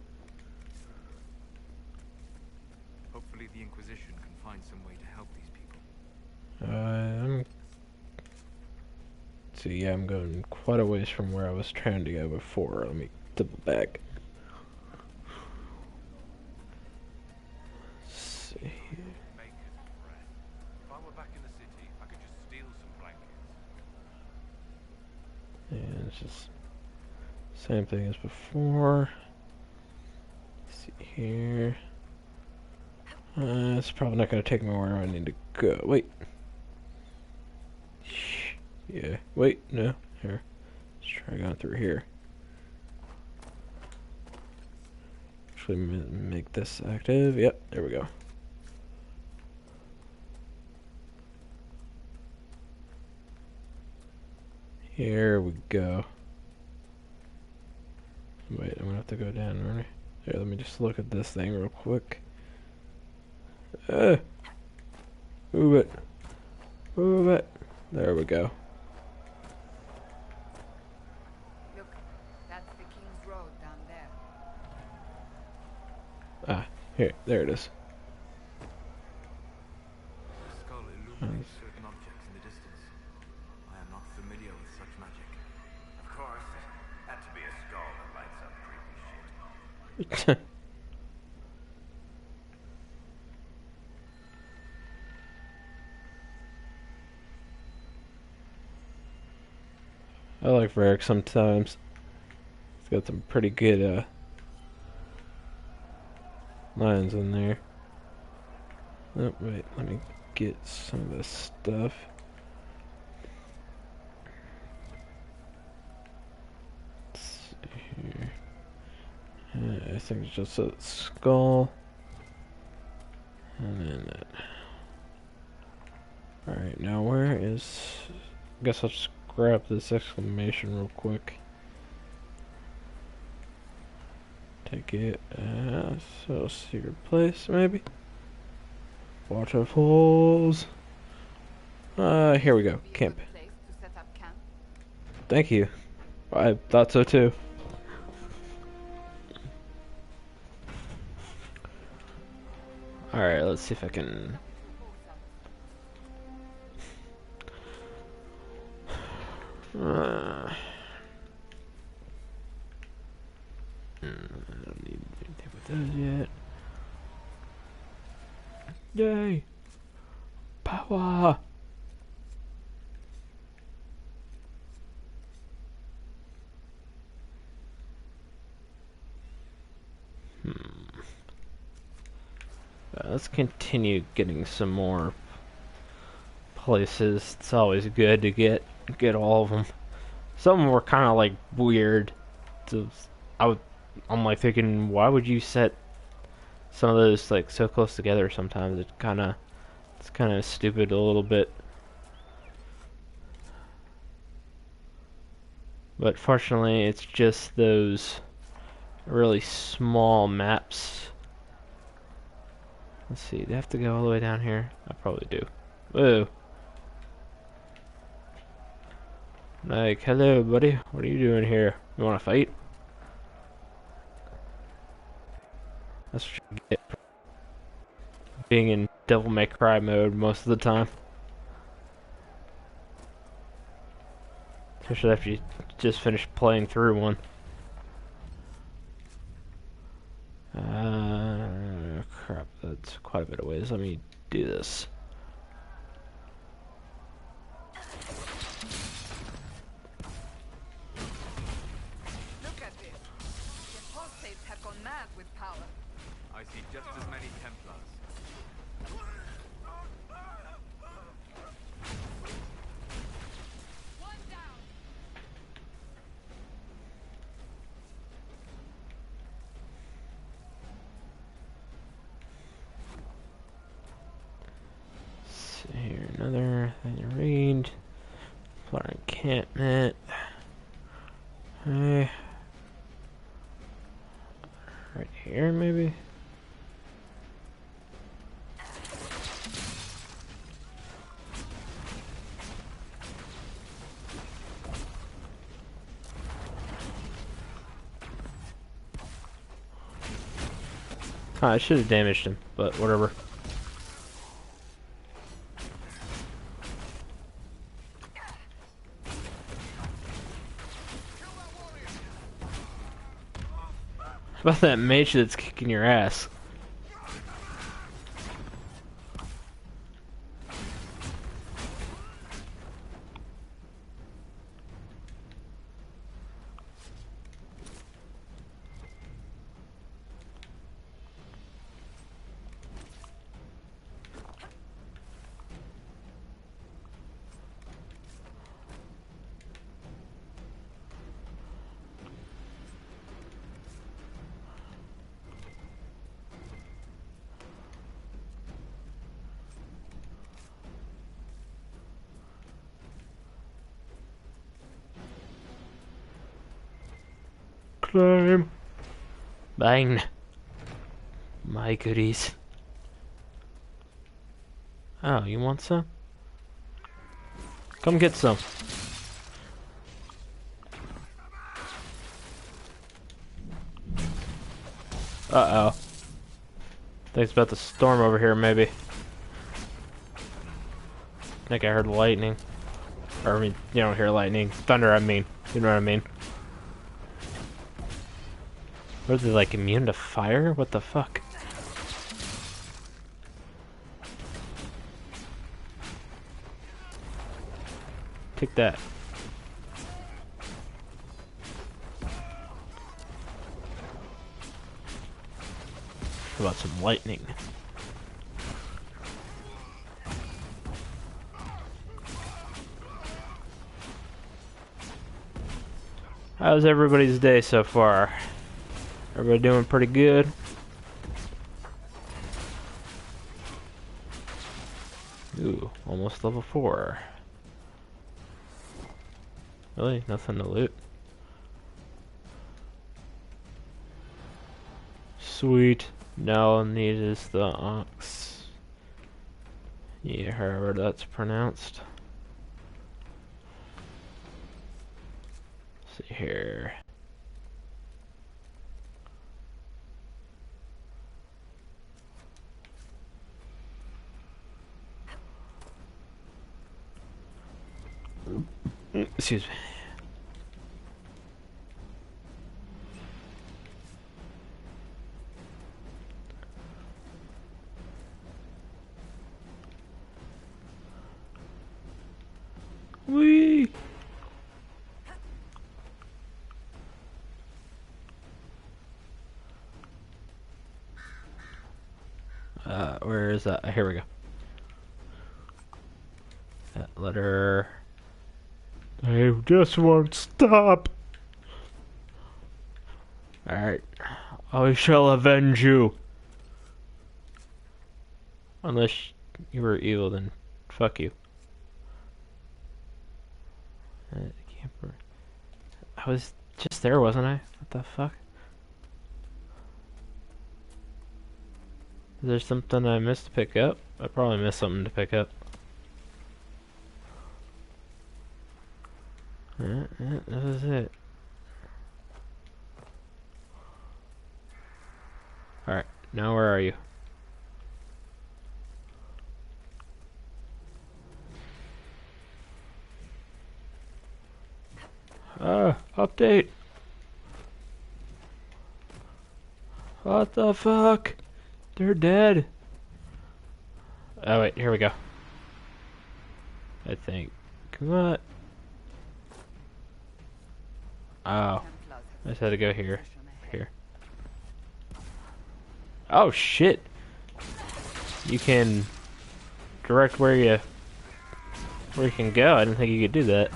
Hopefully the Inquisition can find some way to help these people. See, yeah, I'm going quite a ways from where I was trying to go before. Let me double back. Let's see here. Maker's breath. If I were back in the city, I could just steal some blankets. And it's just same thing as before. Let's see here. It's probably not going to take me where I need to go. Wait. Yeah. Wait. No. Here. Let's try going through here. Actually, make this active. Yep. There we go. Here we go. Wait, I'm gonna have to go down, right? Here, let me just look at this thing real quick. Move it. Move it. There we go. Look, that's the King's Road down there. Ah, here, there it is. The skull illuminates certain objects in the distance. I am not familiar with such magic. Of course, it had to be a skull that lights up creepy shit. I like Varric sometimes. He's got some pretty good lines in there. Oh, wait, let me get some of this stuff. Let's see here. I think it's just a skull. And then that. Alright, now where is... I guess I'll just grab this exclamation real quick. Take it, so secret place maybe? Waterfalls. Here we go, Be a camp. good place to set up camp. Thank you. I thought so too. Alright, let's see if I can... I don't need anything with those yet. Yay! Power! Let's continue getting some more places. It's always good to get all of them. Some of them were kind of like weird. So I'm like thinking, why would you set some of those like so close together? Sometimes it's kind of stupid a little bit. But fortunately, it's just those really small maps. Let's see, do I have to go all the way down here? I probably do. Whoa. Like, hello, buddy. What are you doing here? You want to fight? That's what you get for being in Devil May Cry mode most of the time. Especially after you just finished playing through one. Crap, that's quite a bit of ways. Let me do this. Crusades have gone mad with power. I see just as many Templars. One down. See here, another thing to read. Floor encampment. Hey. Right here, maybe? I should have damaged him, but whatever. How about that mage that's kicking your ass? Climb. Bang. My goodies. Oh, you want some? Come get some. Uh-oh. Think it's about to storm over here, maybe. I think I heard lightning. Or, I mean, you don't hear lightning. Thunder, I mean. You know what I mean. What are they, like, immune to fire? What the fuck? Take that. How about some lightning? How's everybody's day so far? Everybody doing pretty good? Ooh, almost level 4. Really? Nothing to loot? Sweet. Now all I need is the ox. Yeah, however that's pronounced. Let's see here. Excuse me. Whee! Where is that? Here we go. That letter. I just won't stop. Alright. I shall avenge you. Unless you were evil, then fuck you. Camper. I was just there, wasn't I? What the fuck? Is there something I missed to pick up? I probably missed something to pick up. This is it. Alright, now where are you? Update! What the fuck? They're dead. Oh wait, here we go. I think. Come on. Oh. I just had to go here. Here. Oh shit! You can direct where you can go. I didn't think you could do that.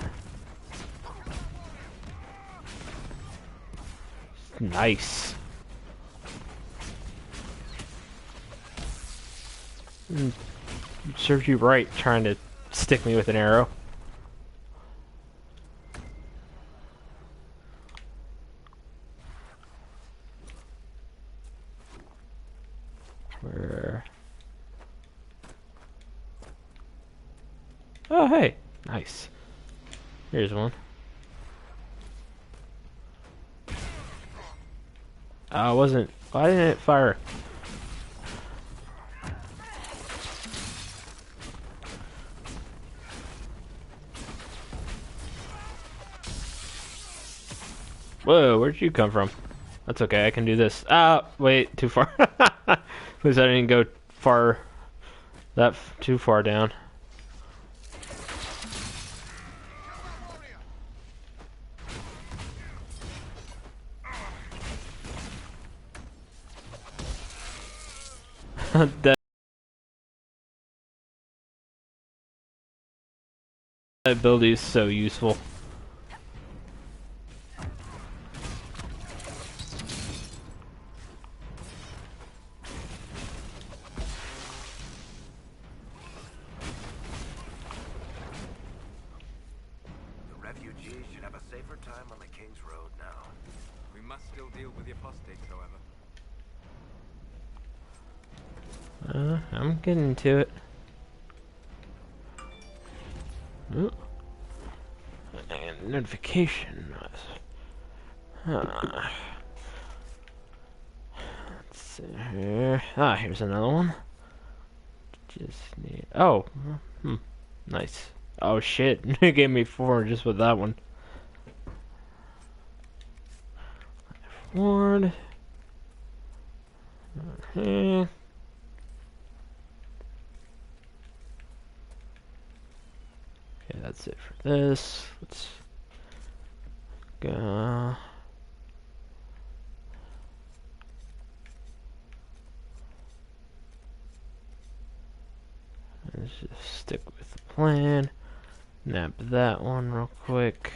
Nice. Serves you right trying to stick me with an arrow. Where? Oh, hey. Nice. Here's one. I wasn't... Why didn't it fire? Whoa, where'd you come from? That's okay, I can do this. Ah, wait, too far. At least I didn't go far... too far down. That ability is so useful. The refugees should have a safer time on the King's Road now. We must still deal with the apostates, however. I'm getting to it. Oh. And notification. Let's see here. Ah, here's another one. Just need. Oh, nice. Oh shit! It gave me 4 just with that one. Forward. Okay. Okay, that's it for this. Let's go. Let's just stick with the plan. Nap that one real quick.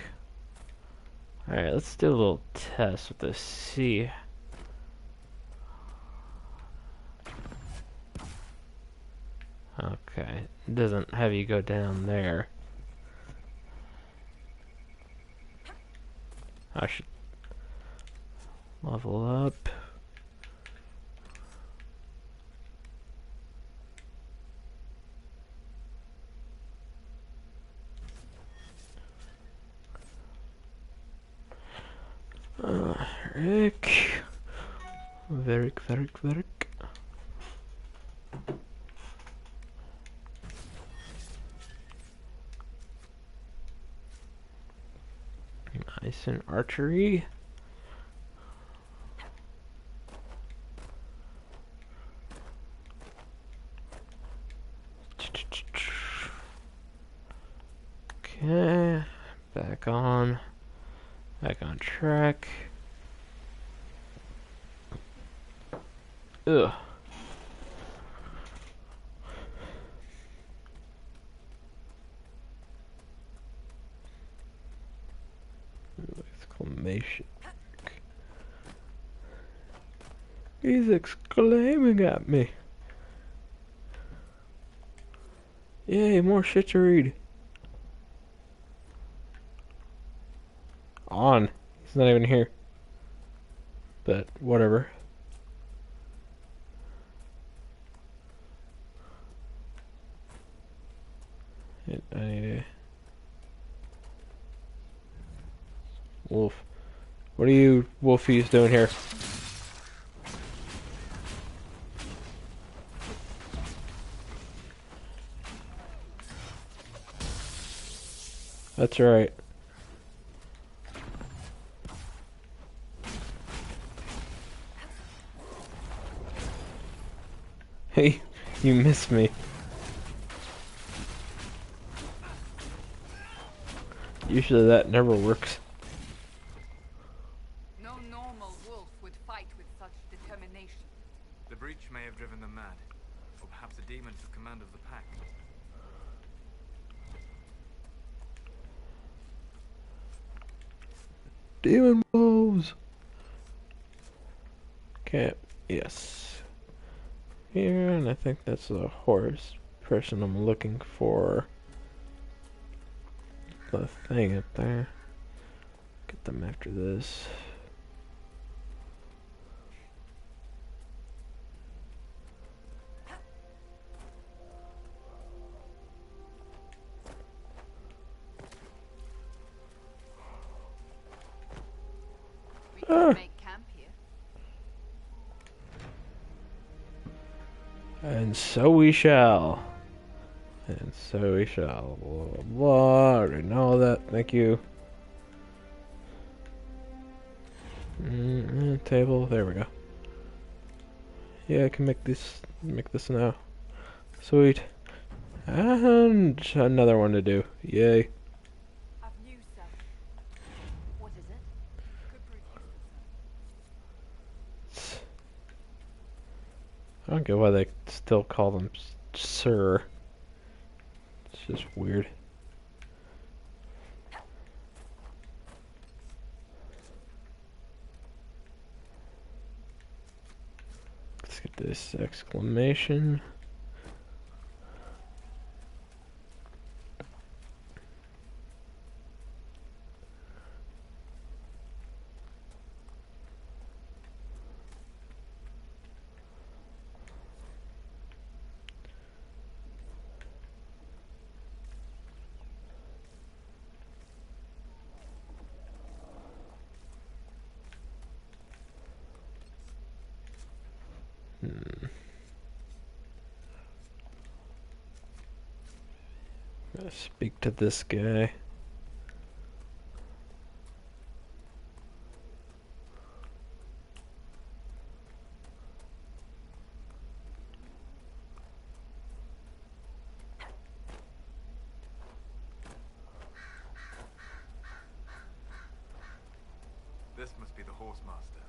Alright, let's do a little test with the C. Okay, it doesn't have you go down there. I should level up. Rick. Verick. Nice and archery. Okay, back on track. Ugh. Exclamation. He's exclaiming at me. Yay, more shit to read. On. He's not even here. But whatever. I need a wolf. What are you wolfies doing here? That's right. Hey, you missed me. Usually that never works. No normal wolf would fight with such determination. The breach may have driven them mad, or perhaps a demon took command of the pack. Demon wolves. Okay. Yes. Here, and I think that's the horse person I'm looking for. The thing up there. Get them after this. We can make camp here. And so we shall. And so we shall. Blah, blah, blah. I already know that. Thank you. Table. There we go. Yeah, I can make this now. Sweet. And another one to do. Yay. I've new, sir. What is it? Could prove useful, sir. I don't get why they still call them sir. It's just weird. Let's get this exclamation. Gotta speak to this guy. This must be the horse master.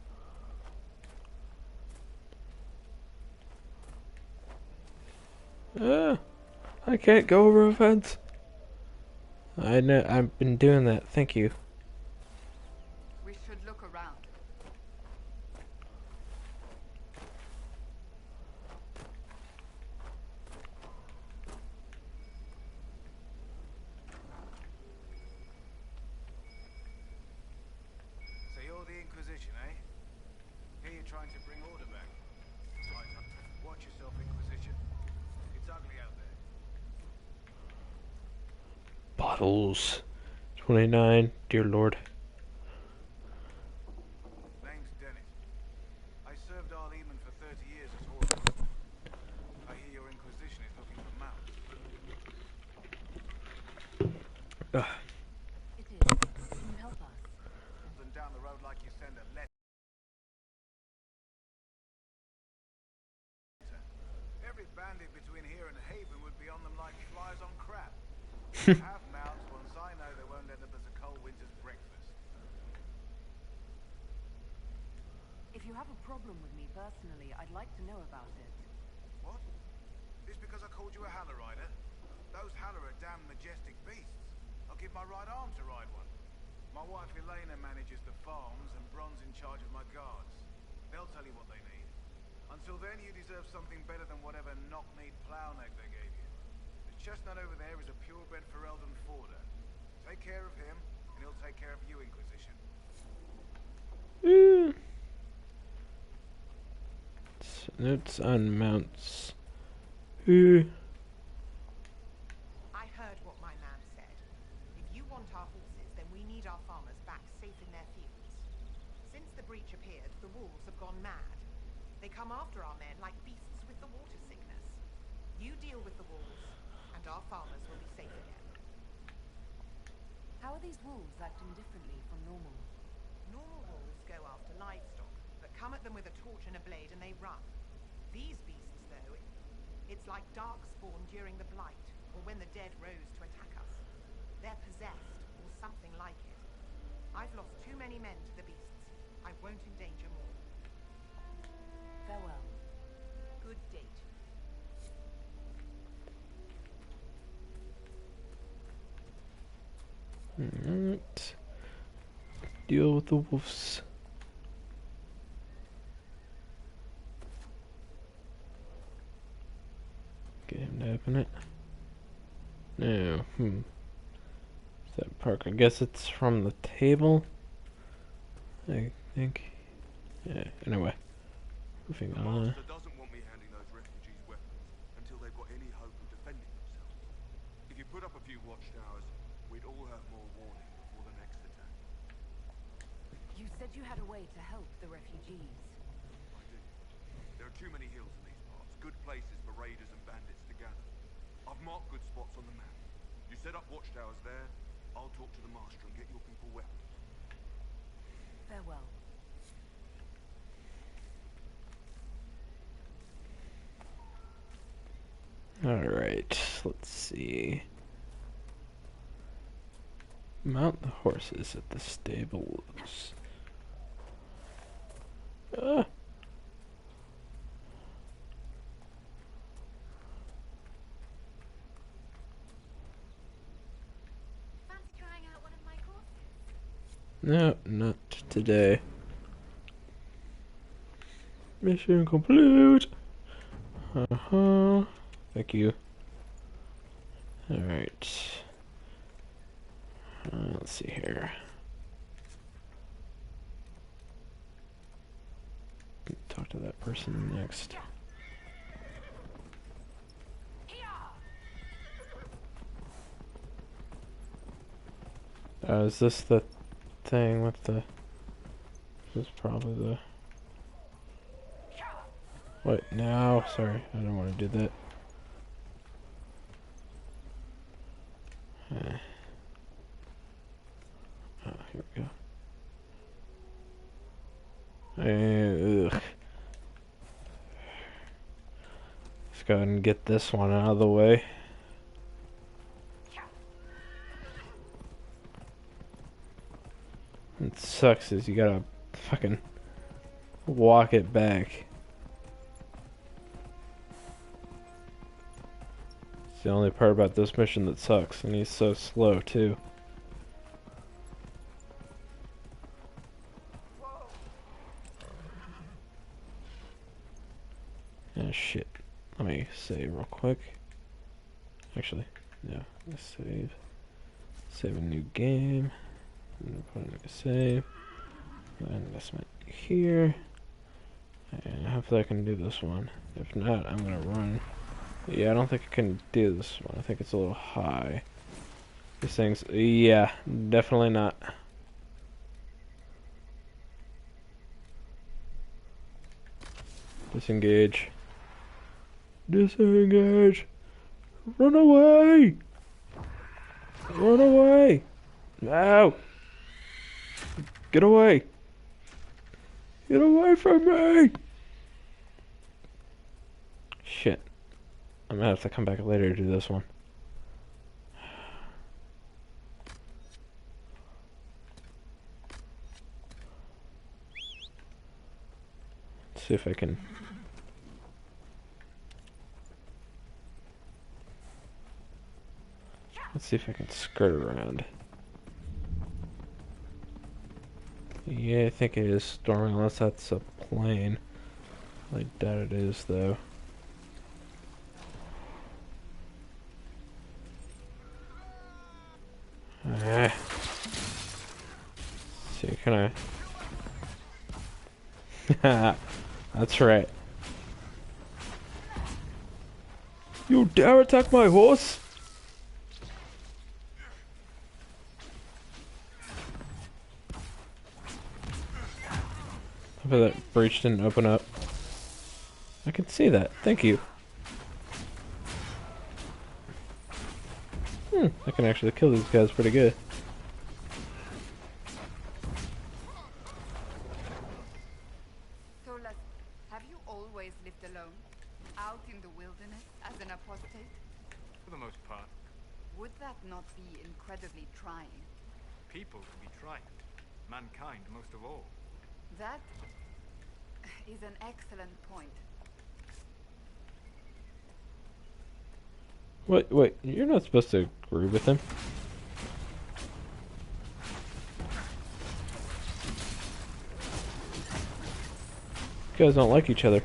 I can't go over a fence. I know, I've been doing that. Thank you. We should look around. So you're the Inquisition, eh? Here you're trying to bring order back. Watch yourself, Inquisition. It's ugly out there. Bottles. 29. Dear Lord. Name's Dennis. I served our Lehman for 30 years as horseman. I hear your Inquisition is looking for mounts. It is. Can you help us? Then down the road like you send a letter. Every bandit between here and Haven would be on them like flies on crap. Have mounts once I know they won't end up as a cold winter's breakfast. If you have a problem with me personally, I'd like to know about it. What? It's because I called you a Haller rider? Those Haller are damn majestic beasts. I'll give my right arm to ride one. My wife Elena manages the farms and Bron's in charge of my guards. They'll tell you what they need. Until then, you deserve something better than whatever knock-kneed plow neck they gave you. The chestnut over there is a purebred Ferelden Forder. Take care of him, and he'll take care of you, Inquisition. Notes on mounts. I heard what my man said. If you want our horses, then we need our farmers back safe in their fields. Since the breach appeared, the wolves have gone mad. They come after our men like beasts with the water sickness. You deal with the wolves, and our farmers will be safe again. How are these wolves acting differently from normal? Normal wolves go after livestock, but come at them with a torch and a blade and they run. These beasts, though, it's like darkspawn during the Blight, or when the dead rose to attack us. They're possessed, or something like it. I've lost too many men to the beasts. I won't endanger more. Farewell. Alright. Deal with the wolves. Get him to open it. No. Is that park? I guess it's from the table. I think. Yeah, anyway. Moving on. Master doesn't want me handing those refugees weapons until they've got any hope of defending themselves. If you put up a few watchtowers, we'd all have more warning before the next attack. You said you had a way to help the refugees. I do. There are too many hills in these parts, good places for raiders and bandits to gather. I've marked good spots on the map. You set up watchtowers there, I'll talk to the master and get your people weapons. Farewell. Alright, let's see. Mount the horses at the stables. Ah. Fancy trying out one of my courses? No, not today. Mission complete. Thank you. Alright. Let's see here. Talk to that person next. Is this the thing with the... This is probably the... Wait, no, sorry, I don't want to do that. Oh, here we go. Ugh. Let's go ahead and get this one out of the way. It sucks is you gotta fucking walk it back. It's the only part about this mission that sucks, and he's so slow too. Oh shit. Let me save real quick. Actually, no, let's save. Save a new game. I'm gonna put in a save. Investment here. And hopefully I can do this one. If not, I'm gonna run. Yeah, I don't think I can do this one. I think it's a little high. These things, yeah, definitely not. Disengage. Disengage. Run away. Run away. No. Get away. Get away from me. Shit. I'm gonna have to come back later to do this one. Let's see if I can. Let's see if I can skirt around. Yeah, I think it is storming, unless that's a plane. I doubt it is, though. See, can I? That's right. You dare attack my horse? Hopefully that breach didn't open up. I can see that. Thank you. I can actually kill these guys pretty good. Tolas, have you always lived alone? Out in the wilderness as an apostate? For the most part, Would that not be incredibly trying? people can be trying. Mankind most of all. That is an excellent point. Wait, you're not supposed to agree with him. You guys don't like each other.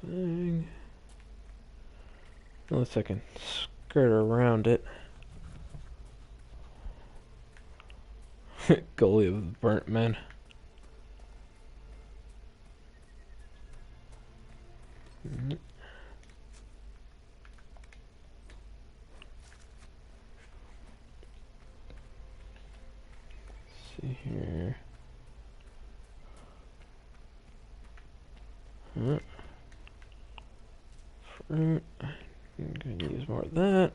Thing. Unless I can skirt around it. Gully of burnt men. See here. Fruit. I'm gonna use more of that.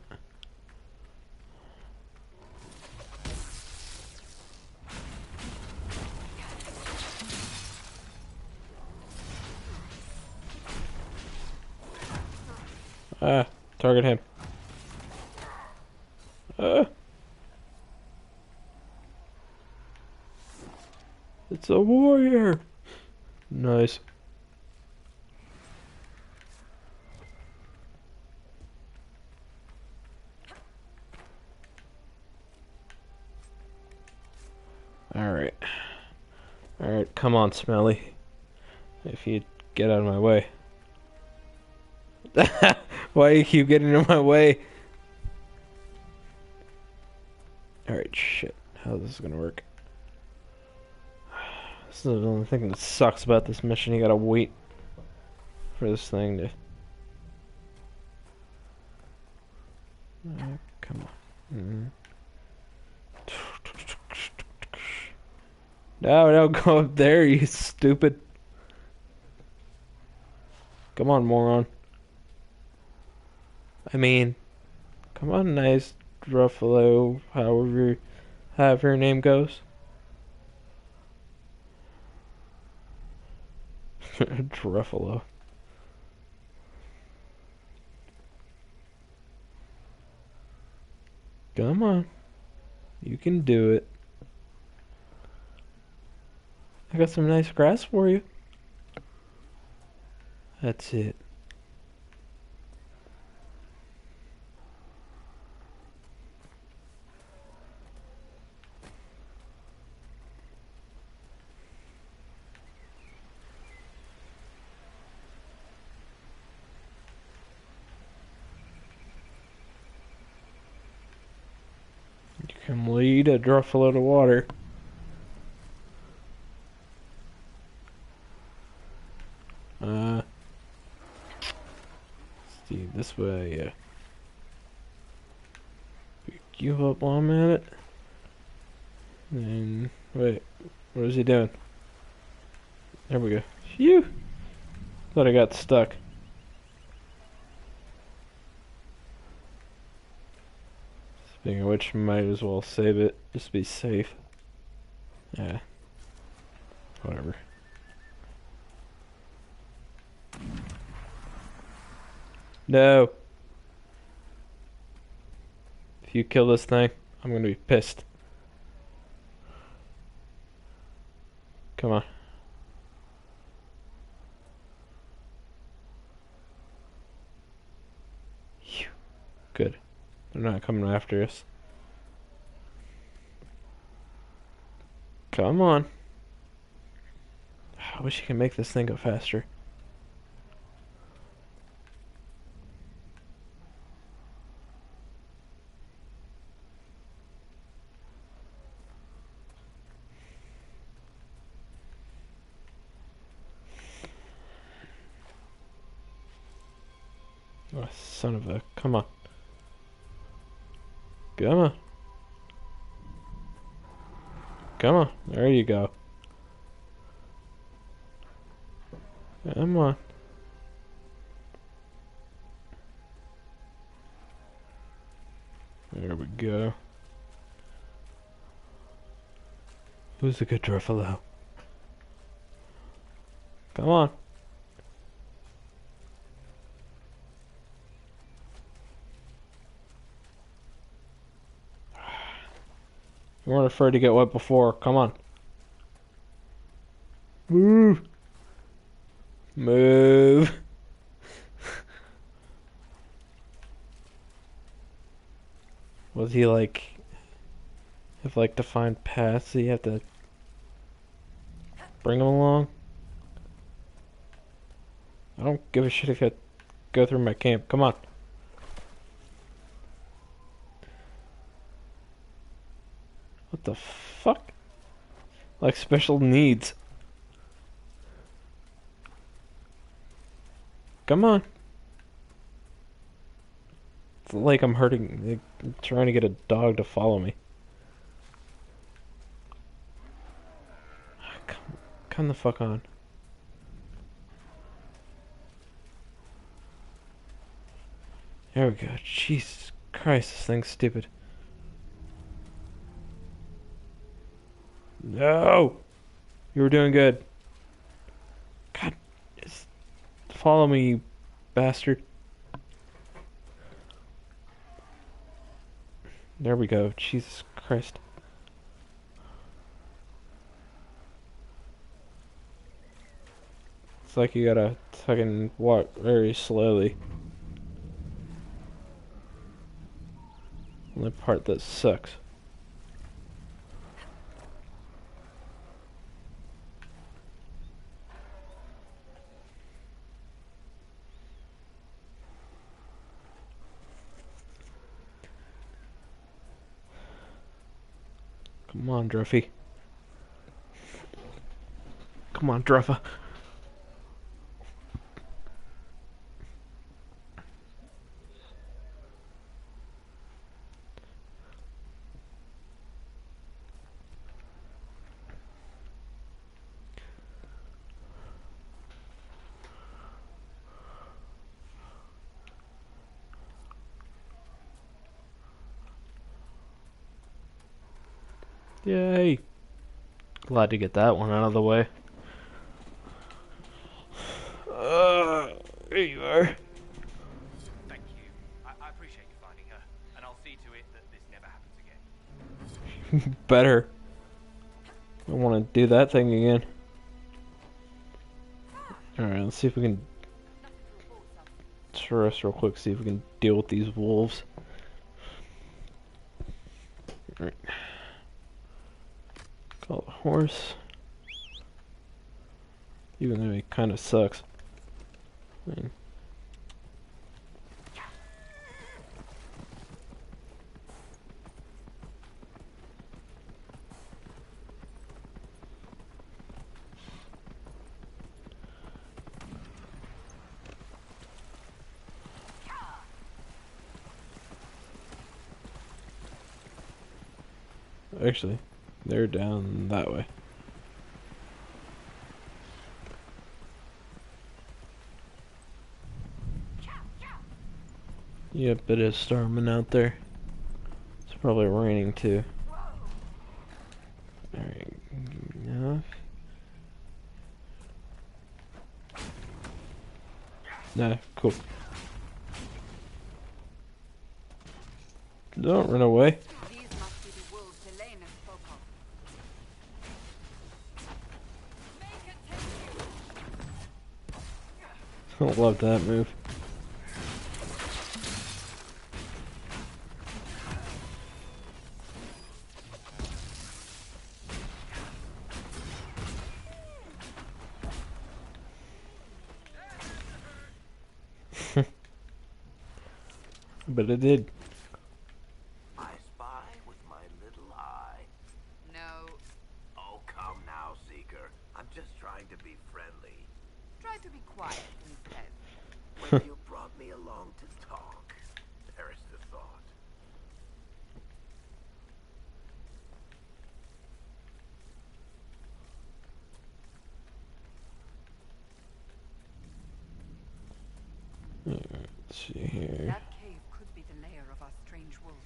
Target him. It's a warrior. Nice. Alright. Alright, come on, Smelly. If you get out of my way. Why do you keep getting in my way? Alright, shit. How's this gonna work? This is the only thing that sucks about this mission. You gotta wait for this thing to... come on. No, don't go up there, you stupid. Come on, moron. I mean, come on, nice Ruffalo, however your name goes. Ruffalo. Come on. You can do it. I got some nice grass for you. That's it. You can lead a Druffalo to water. See, this way, yeah. Pick you up while I'm at it. And, wait, what is he doing? There we go. Phew! Thought I got stuck. Speaking of which, might as well save it, just to be safe. Yeah. Whatever. No! If you kill this thing, I'm gonna be pissed. Come on. Phew. Good. They're not coming after us. Come on. I wish you could make this thing go faster. Oh, son of a... Come on. Come on. Come on. There you go. Come on. There we go. Who's a good Druffalo? Come on. You weren't afraid to get wet before. Come on. Move. Move. Was he like... Have like defined paths that you have to bring him along? I don't give a shit if you go through my camp. Come on. What the fuck? Like special needs. Come on. It's like I'm hurting, like, trying to get a dog to follow me. Come the fuck on. There we go. Jesus Christ, this thing's stupid. No! You were doing good. God, just follow me, you bastard. There we go. Jesus Christ. It's like you gotta fucking walk very slowly. Only part that sucks. Come on, Druffy. Come on, Druffa. Yay! Glad to get that one out of the way. Here you are. Thank you. I appreciate you finding her, and I'll see to it that this never happens again. Better. I want to do that thing again. Alright, let's see if we can... Rest real quick, see if we can deal with these wolves. Alright. Call the horse. Even though he kind of sucks. I mean, actually, they're down that way. Yep, it is storming out there. It's probably raining too. Alright, enough. Nah, cool. Don't run away. These must be the wolves Helena spoke of. I love that move. But it did. I spy with my little eye. No. Oh, come now, Seeker. I'm just trying to be friendly. Try to be quiet instead. When you brought me along to talk, there is the thought. Let's see here. That cave could be the lair of our strange wolves.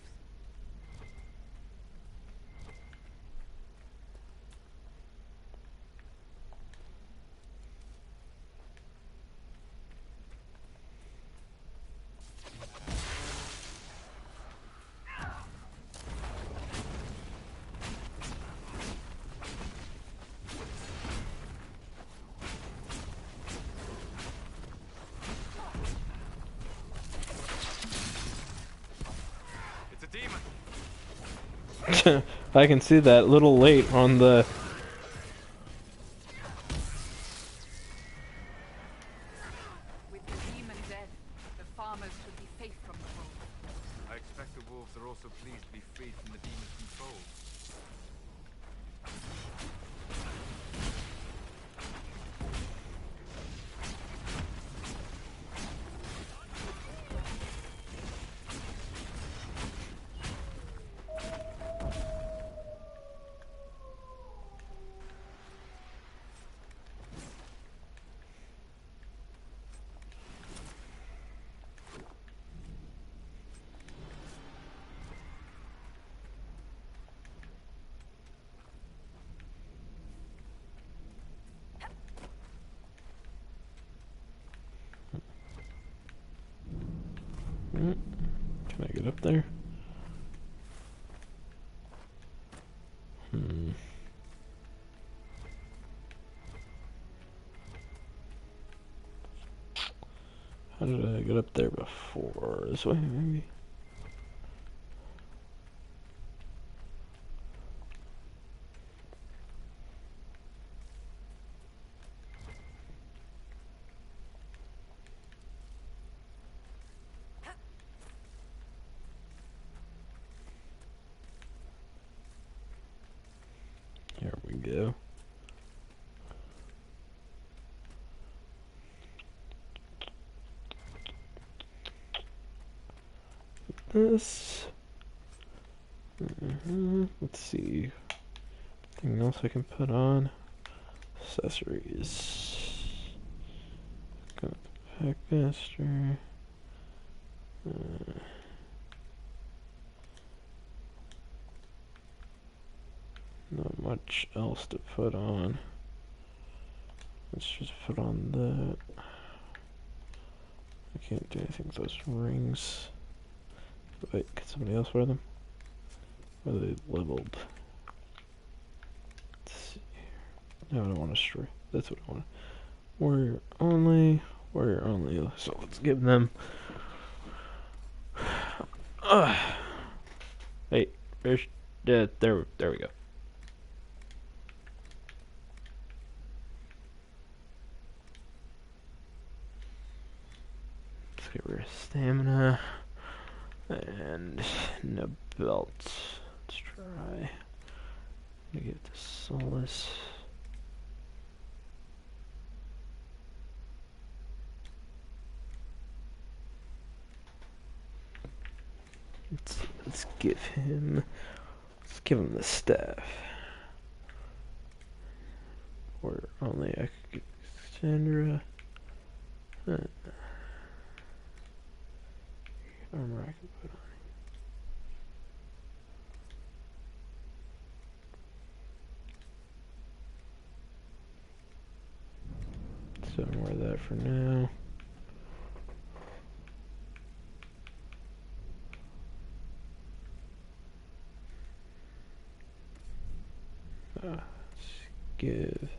I can see that. A little late on the... With the demon dead, the farmers should be safe from the wolves. I expect the wolves are also pleased to be freed from the demon's control. Can I get up there? How did I get up there before? This way, maybe? Here we go. This. Let's see. Anything else I can put on? Accessories. Got Packmaster. Not much else to put on. Let's just put on that. I can't do anything with those rings. Wait, can somebody else wear them? Or are they leveled? Let's see here. No, I don't want to stray. That's what I want. Warrior only. Warrior only. So let's give them. Hey, there we go. Let's get rid of stamina. And no belt. Let's try to get to Solace. Let's give him the staff. Or only I could get Sandra. Armor I can put on. So I'll wear that for now. Let's give.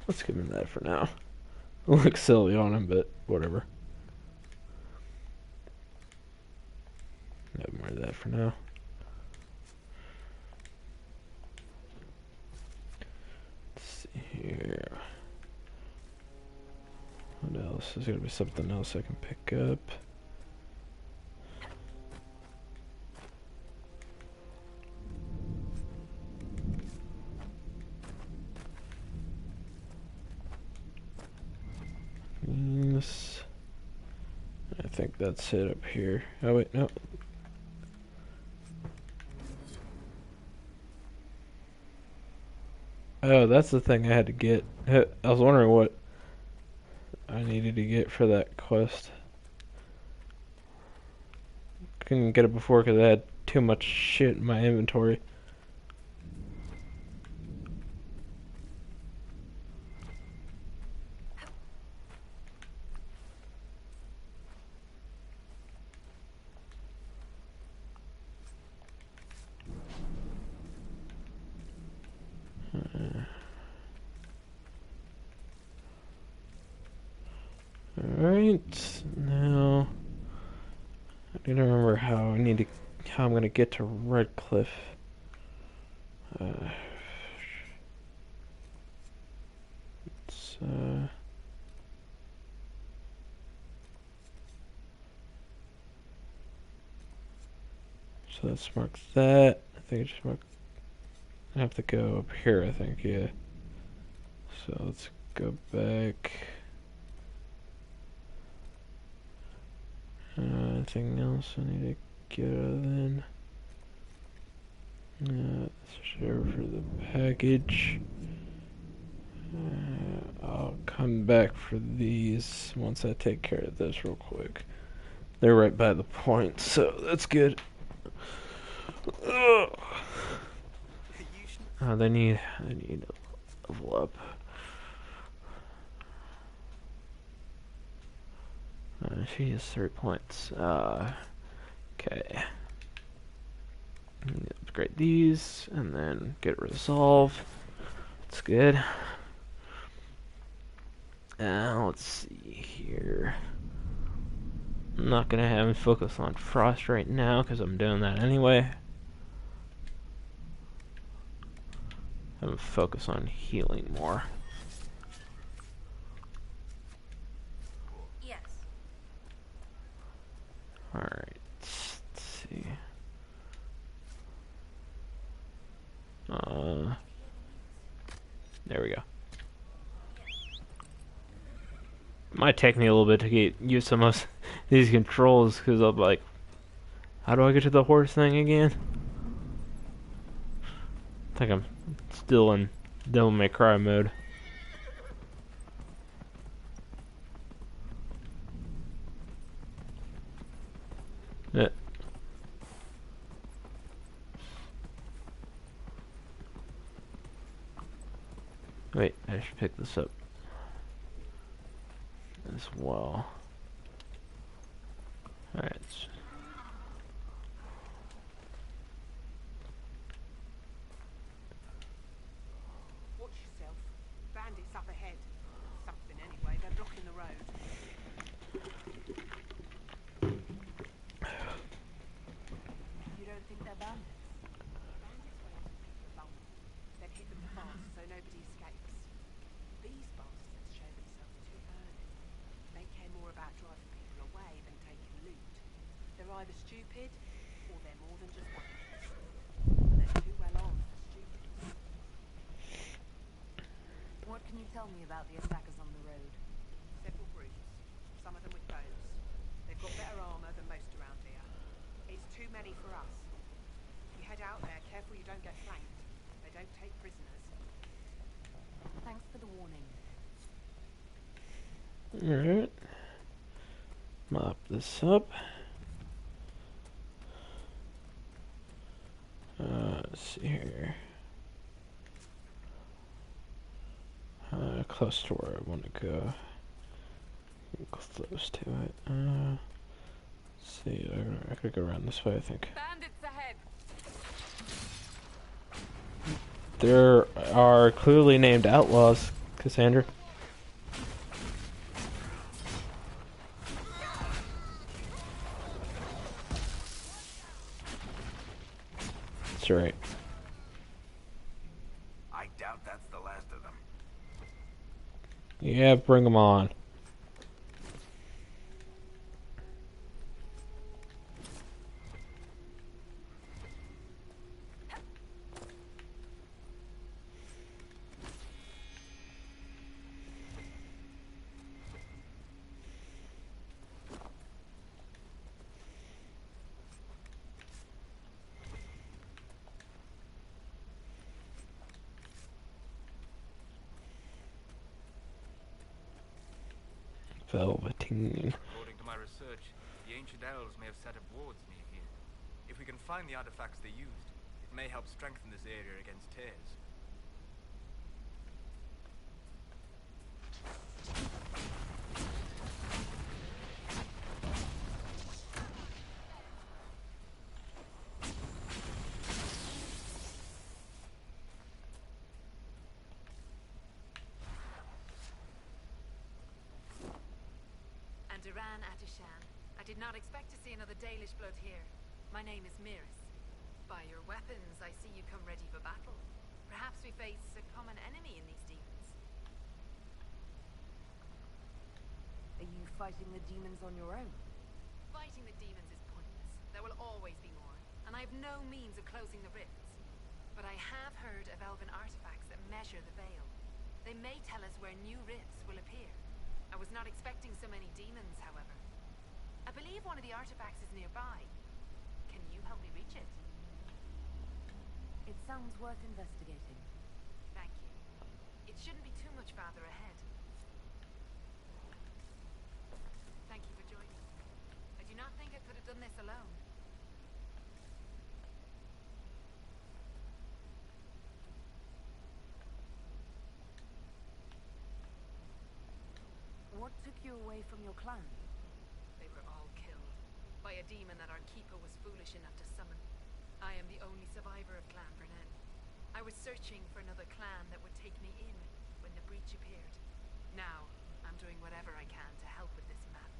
Let's give him that for now. It looks silly on him, but whatever. Have him wear that for now. Let's see here. What else? There's gotta be something else I can pick up. think that's it up here. Oh wait, no. Oh, that's the thing I had to get. I was wondering what I needed to get for that quest. Couldn't get it before because I had too much shit in my inventory. Alright, now I need to remember how I'm gonna get to Redcliffe. It's so let's mark that. I think I just marked. I have to go up here, I think, yeah. So let's go back. Anything else I need to get out of then? Switch over for the package. I'll come back for these once I take care of this real quick. They're right by the point, so that's good. They need a level up. She has 3 points. Okay. Upgrade these and then get resolve. That's good. Let's see here. I'm not gonna have him focus on frost right now because I'm doing that anyway. Have him focus on healing more. Yes. Alright, let's see. There we go. Might take me a little bit to get used to some of these controls because I'm like, how do I get to the horse thing again? I think I'm still in Devil May Cry mode. Yeah. Wait, I should pick this up as well. Alright. Watch yourself. Bandits up ahead. Something anyway, they're blocking the road. You don't think they're bandits? Bandits wait until people are vulnerable, then hit them fast so nobody escapes. These bastards show themselves too early. They care more about driving people away than taking loot. They're either stupid, or they're more than just one. And they're too well armed for stupid. What can you tell me about the attackers on the road? Several groups, some of them with bows. They've got better armor than most around here. It's too many for us. If you head out there, careful you don't get flanked. They don't take prisoners. Thanks for the warning. Alright. Mop this up. Let's see here. Close to where I want to go. Close to it. Let's see, I could go around this way, I think. Bandits ahead. There are clearly named outlaws, Cassandra. That's right. I doubt that's the last of them. Yeah, bring them on. Velveteen. According to my research, the ancient elves may have set up wards near here. If we can find the artifacts they used, it may help strengthen this area against tears. Duran Adishan. I did not expect to see another Dalish blood here. My name is Miris. By your weapons, I see you come ready for battle. Perhaps we face a common enemy in these demons. Are you fighting the demons on your own? Fighting the demons is pointless. There will always be more, and I have no means of closing the rifts. But I have heard of elven artifacts that measure the veil. They may tell us where new rifts will appear. I was not expecting so many demons, however. I believe one of the artifacts is nearby. Can you help me reach it? It sounds worth investigating. Thank you. It shouldn't be too much farther ahead. Thank you for joining. I do not think I could have done this alone. What took you away from your clan? They were all killed by a demon that our keeper was foolish enough to summon. I am the only survivor of Clan Vernon. I was searching for another clan that would take me in when the breach appeared. Now, I'm doing whatever I can to help with this madness.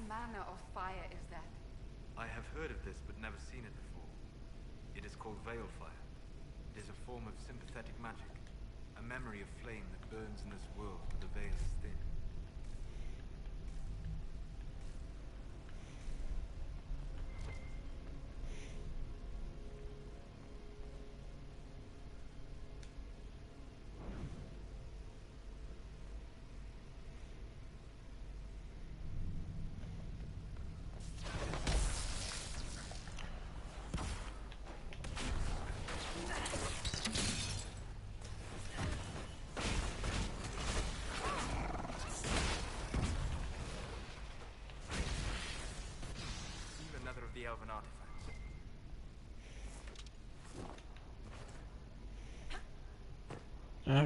Manner of fire is that? I have heard of this but never seen it before. It is called veil fire. It is a form of sympathetic magic, a memory of flame that burns in this world where the veil is thin. The elven artifacts.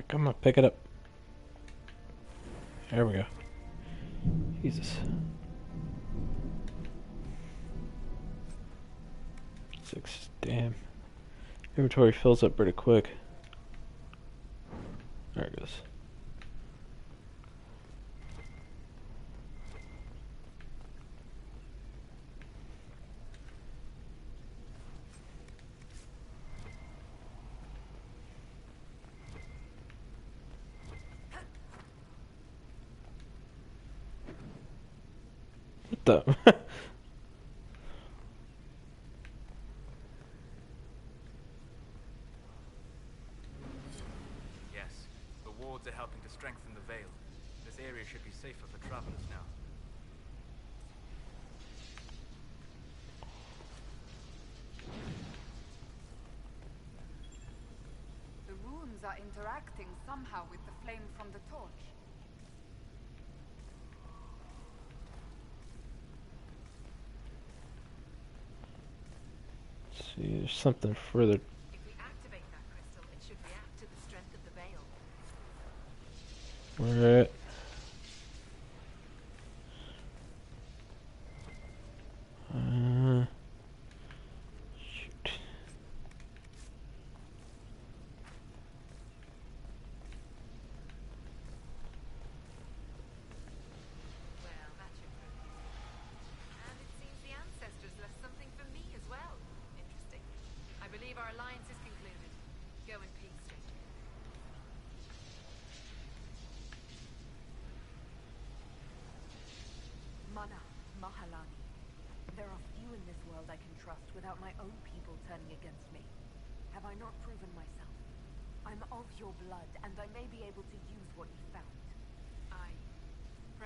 Come on, pick it up. There we go. Jesus. 6, damn. Inventory fills up pretty quick. There it goes. The Yes, the wards are helping to strengthen the veil. This area should be safer for travelers now. The runes are interacting somehow with the flame from the torch. see, there's something further. If we activate that crystal, it should react to the strength of the veil. Where at? Shoot. Well, that should prove useful. And it seems the ancestors left something for me as well. Interesting. I believe our alliance is concluded. Go in peace, stranger. Mahalani. There are few in this world I can trust without my own people turning against me. Have I not proven myself? I'm of your blood, and I may be able to use what you found.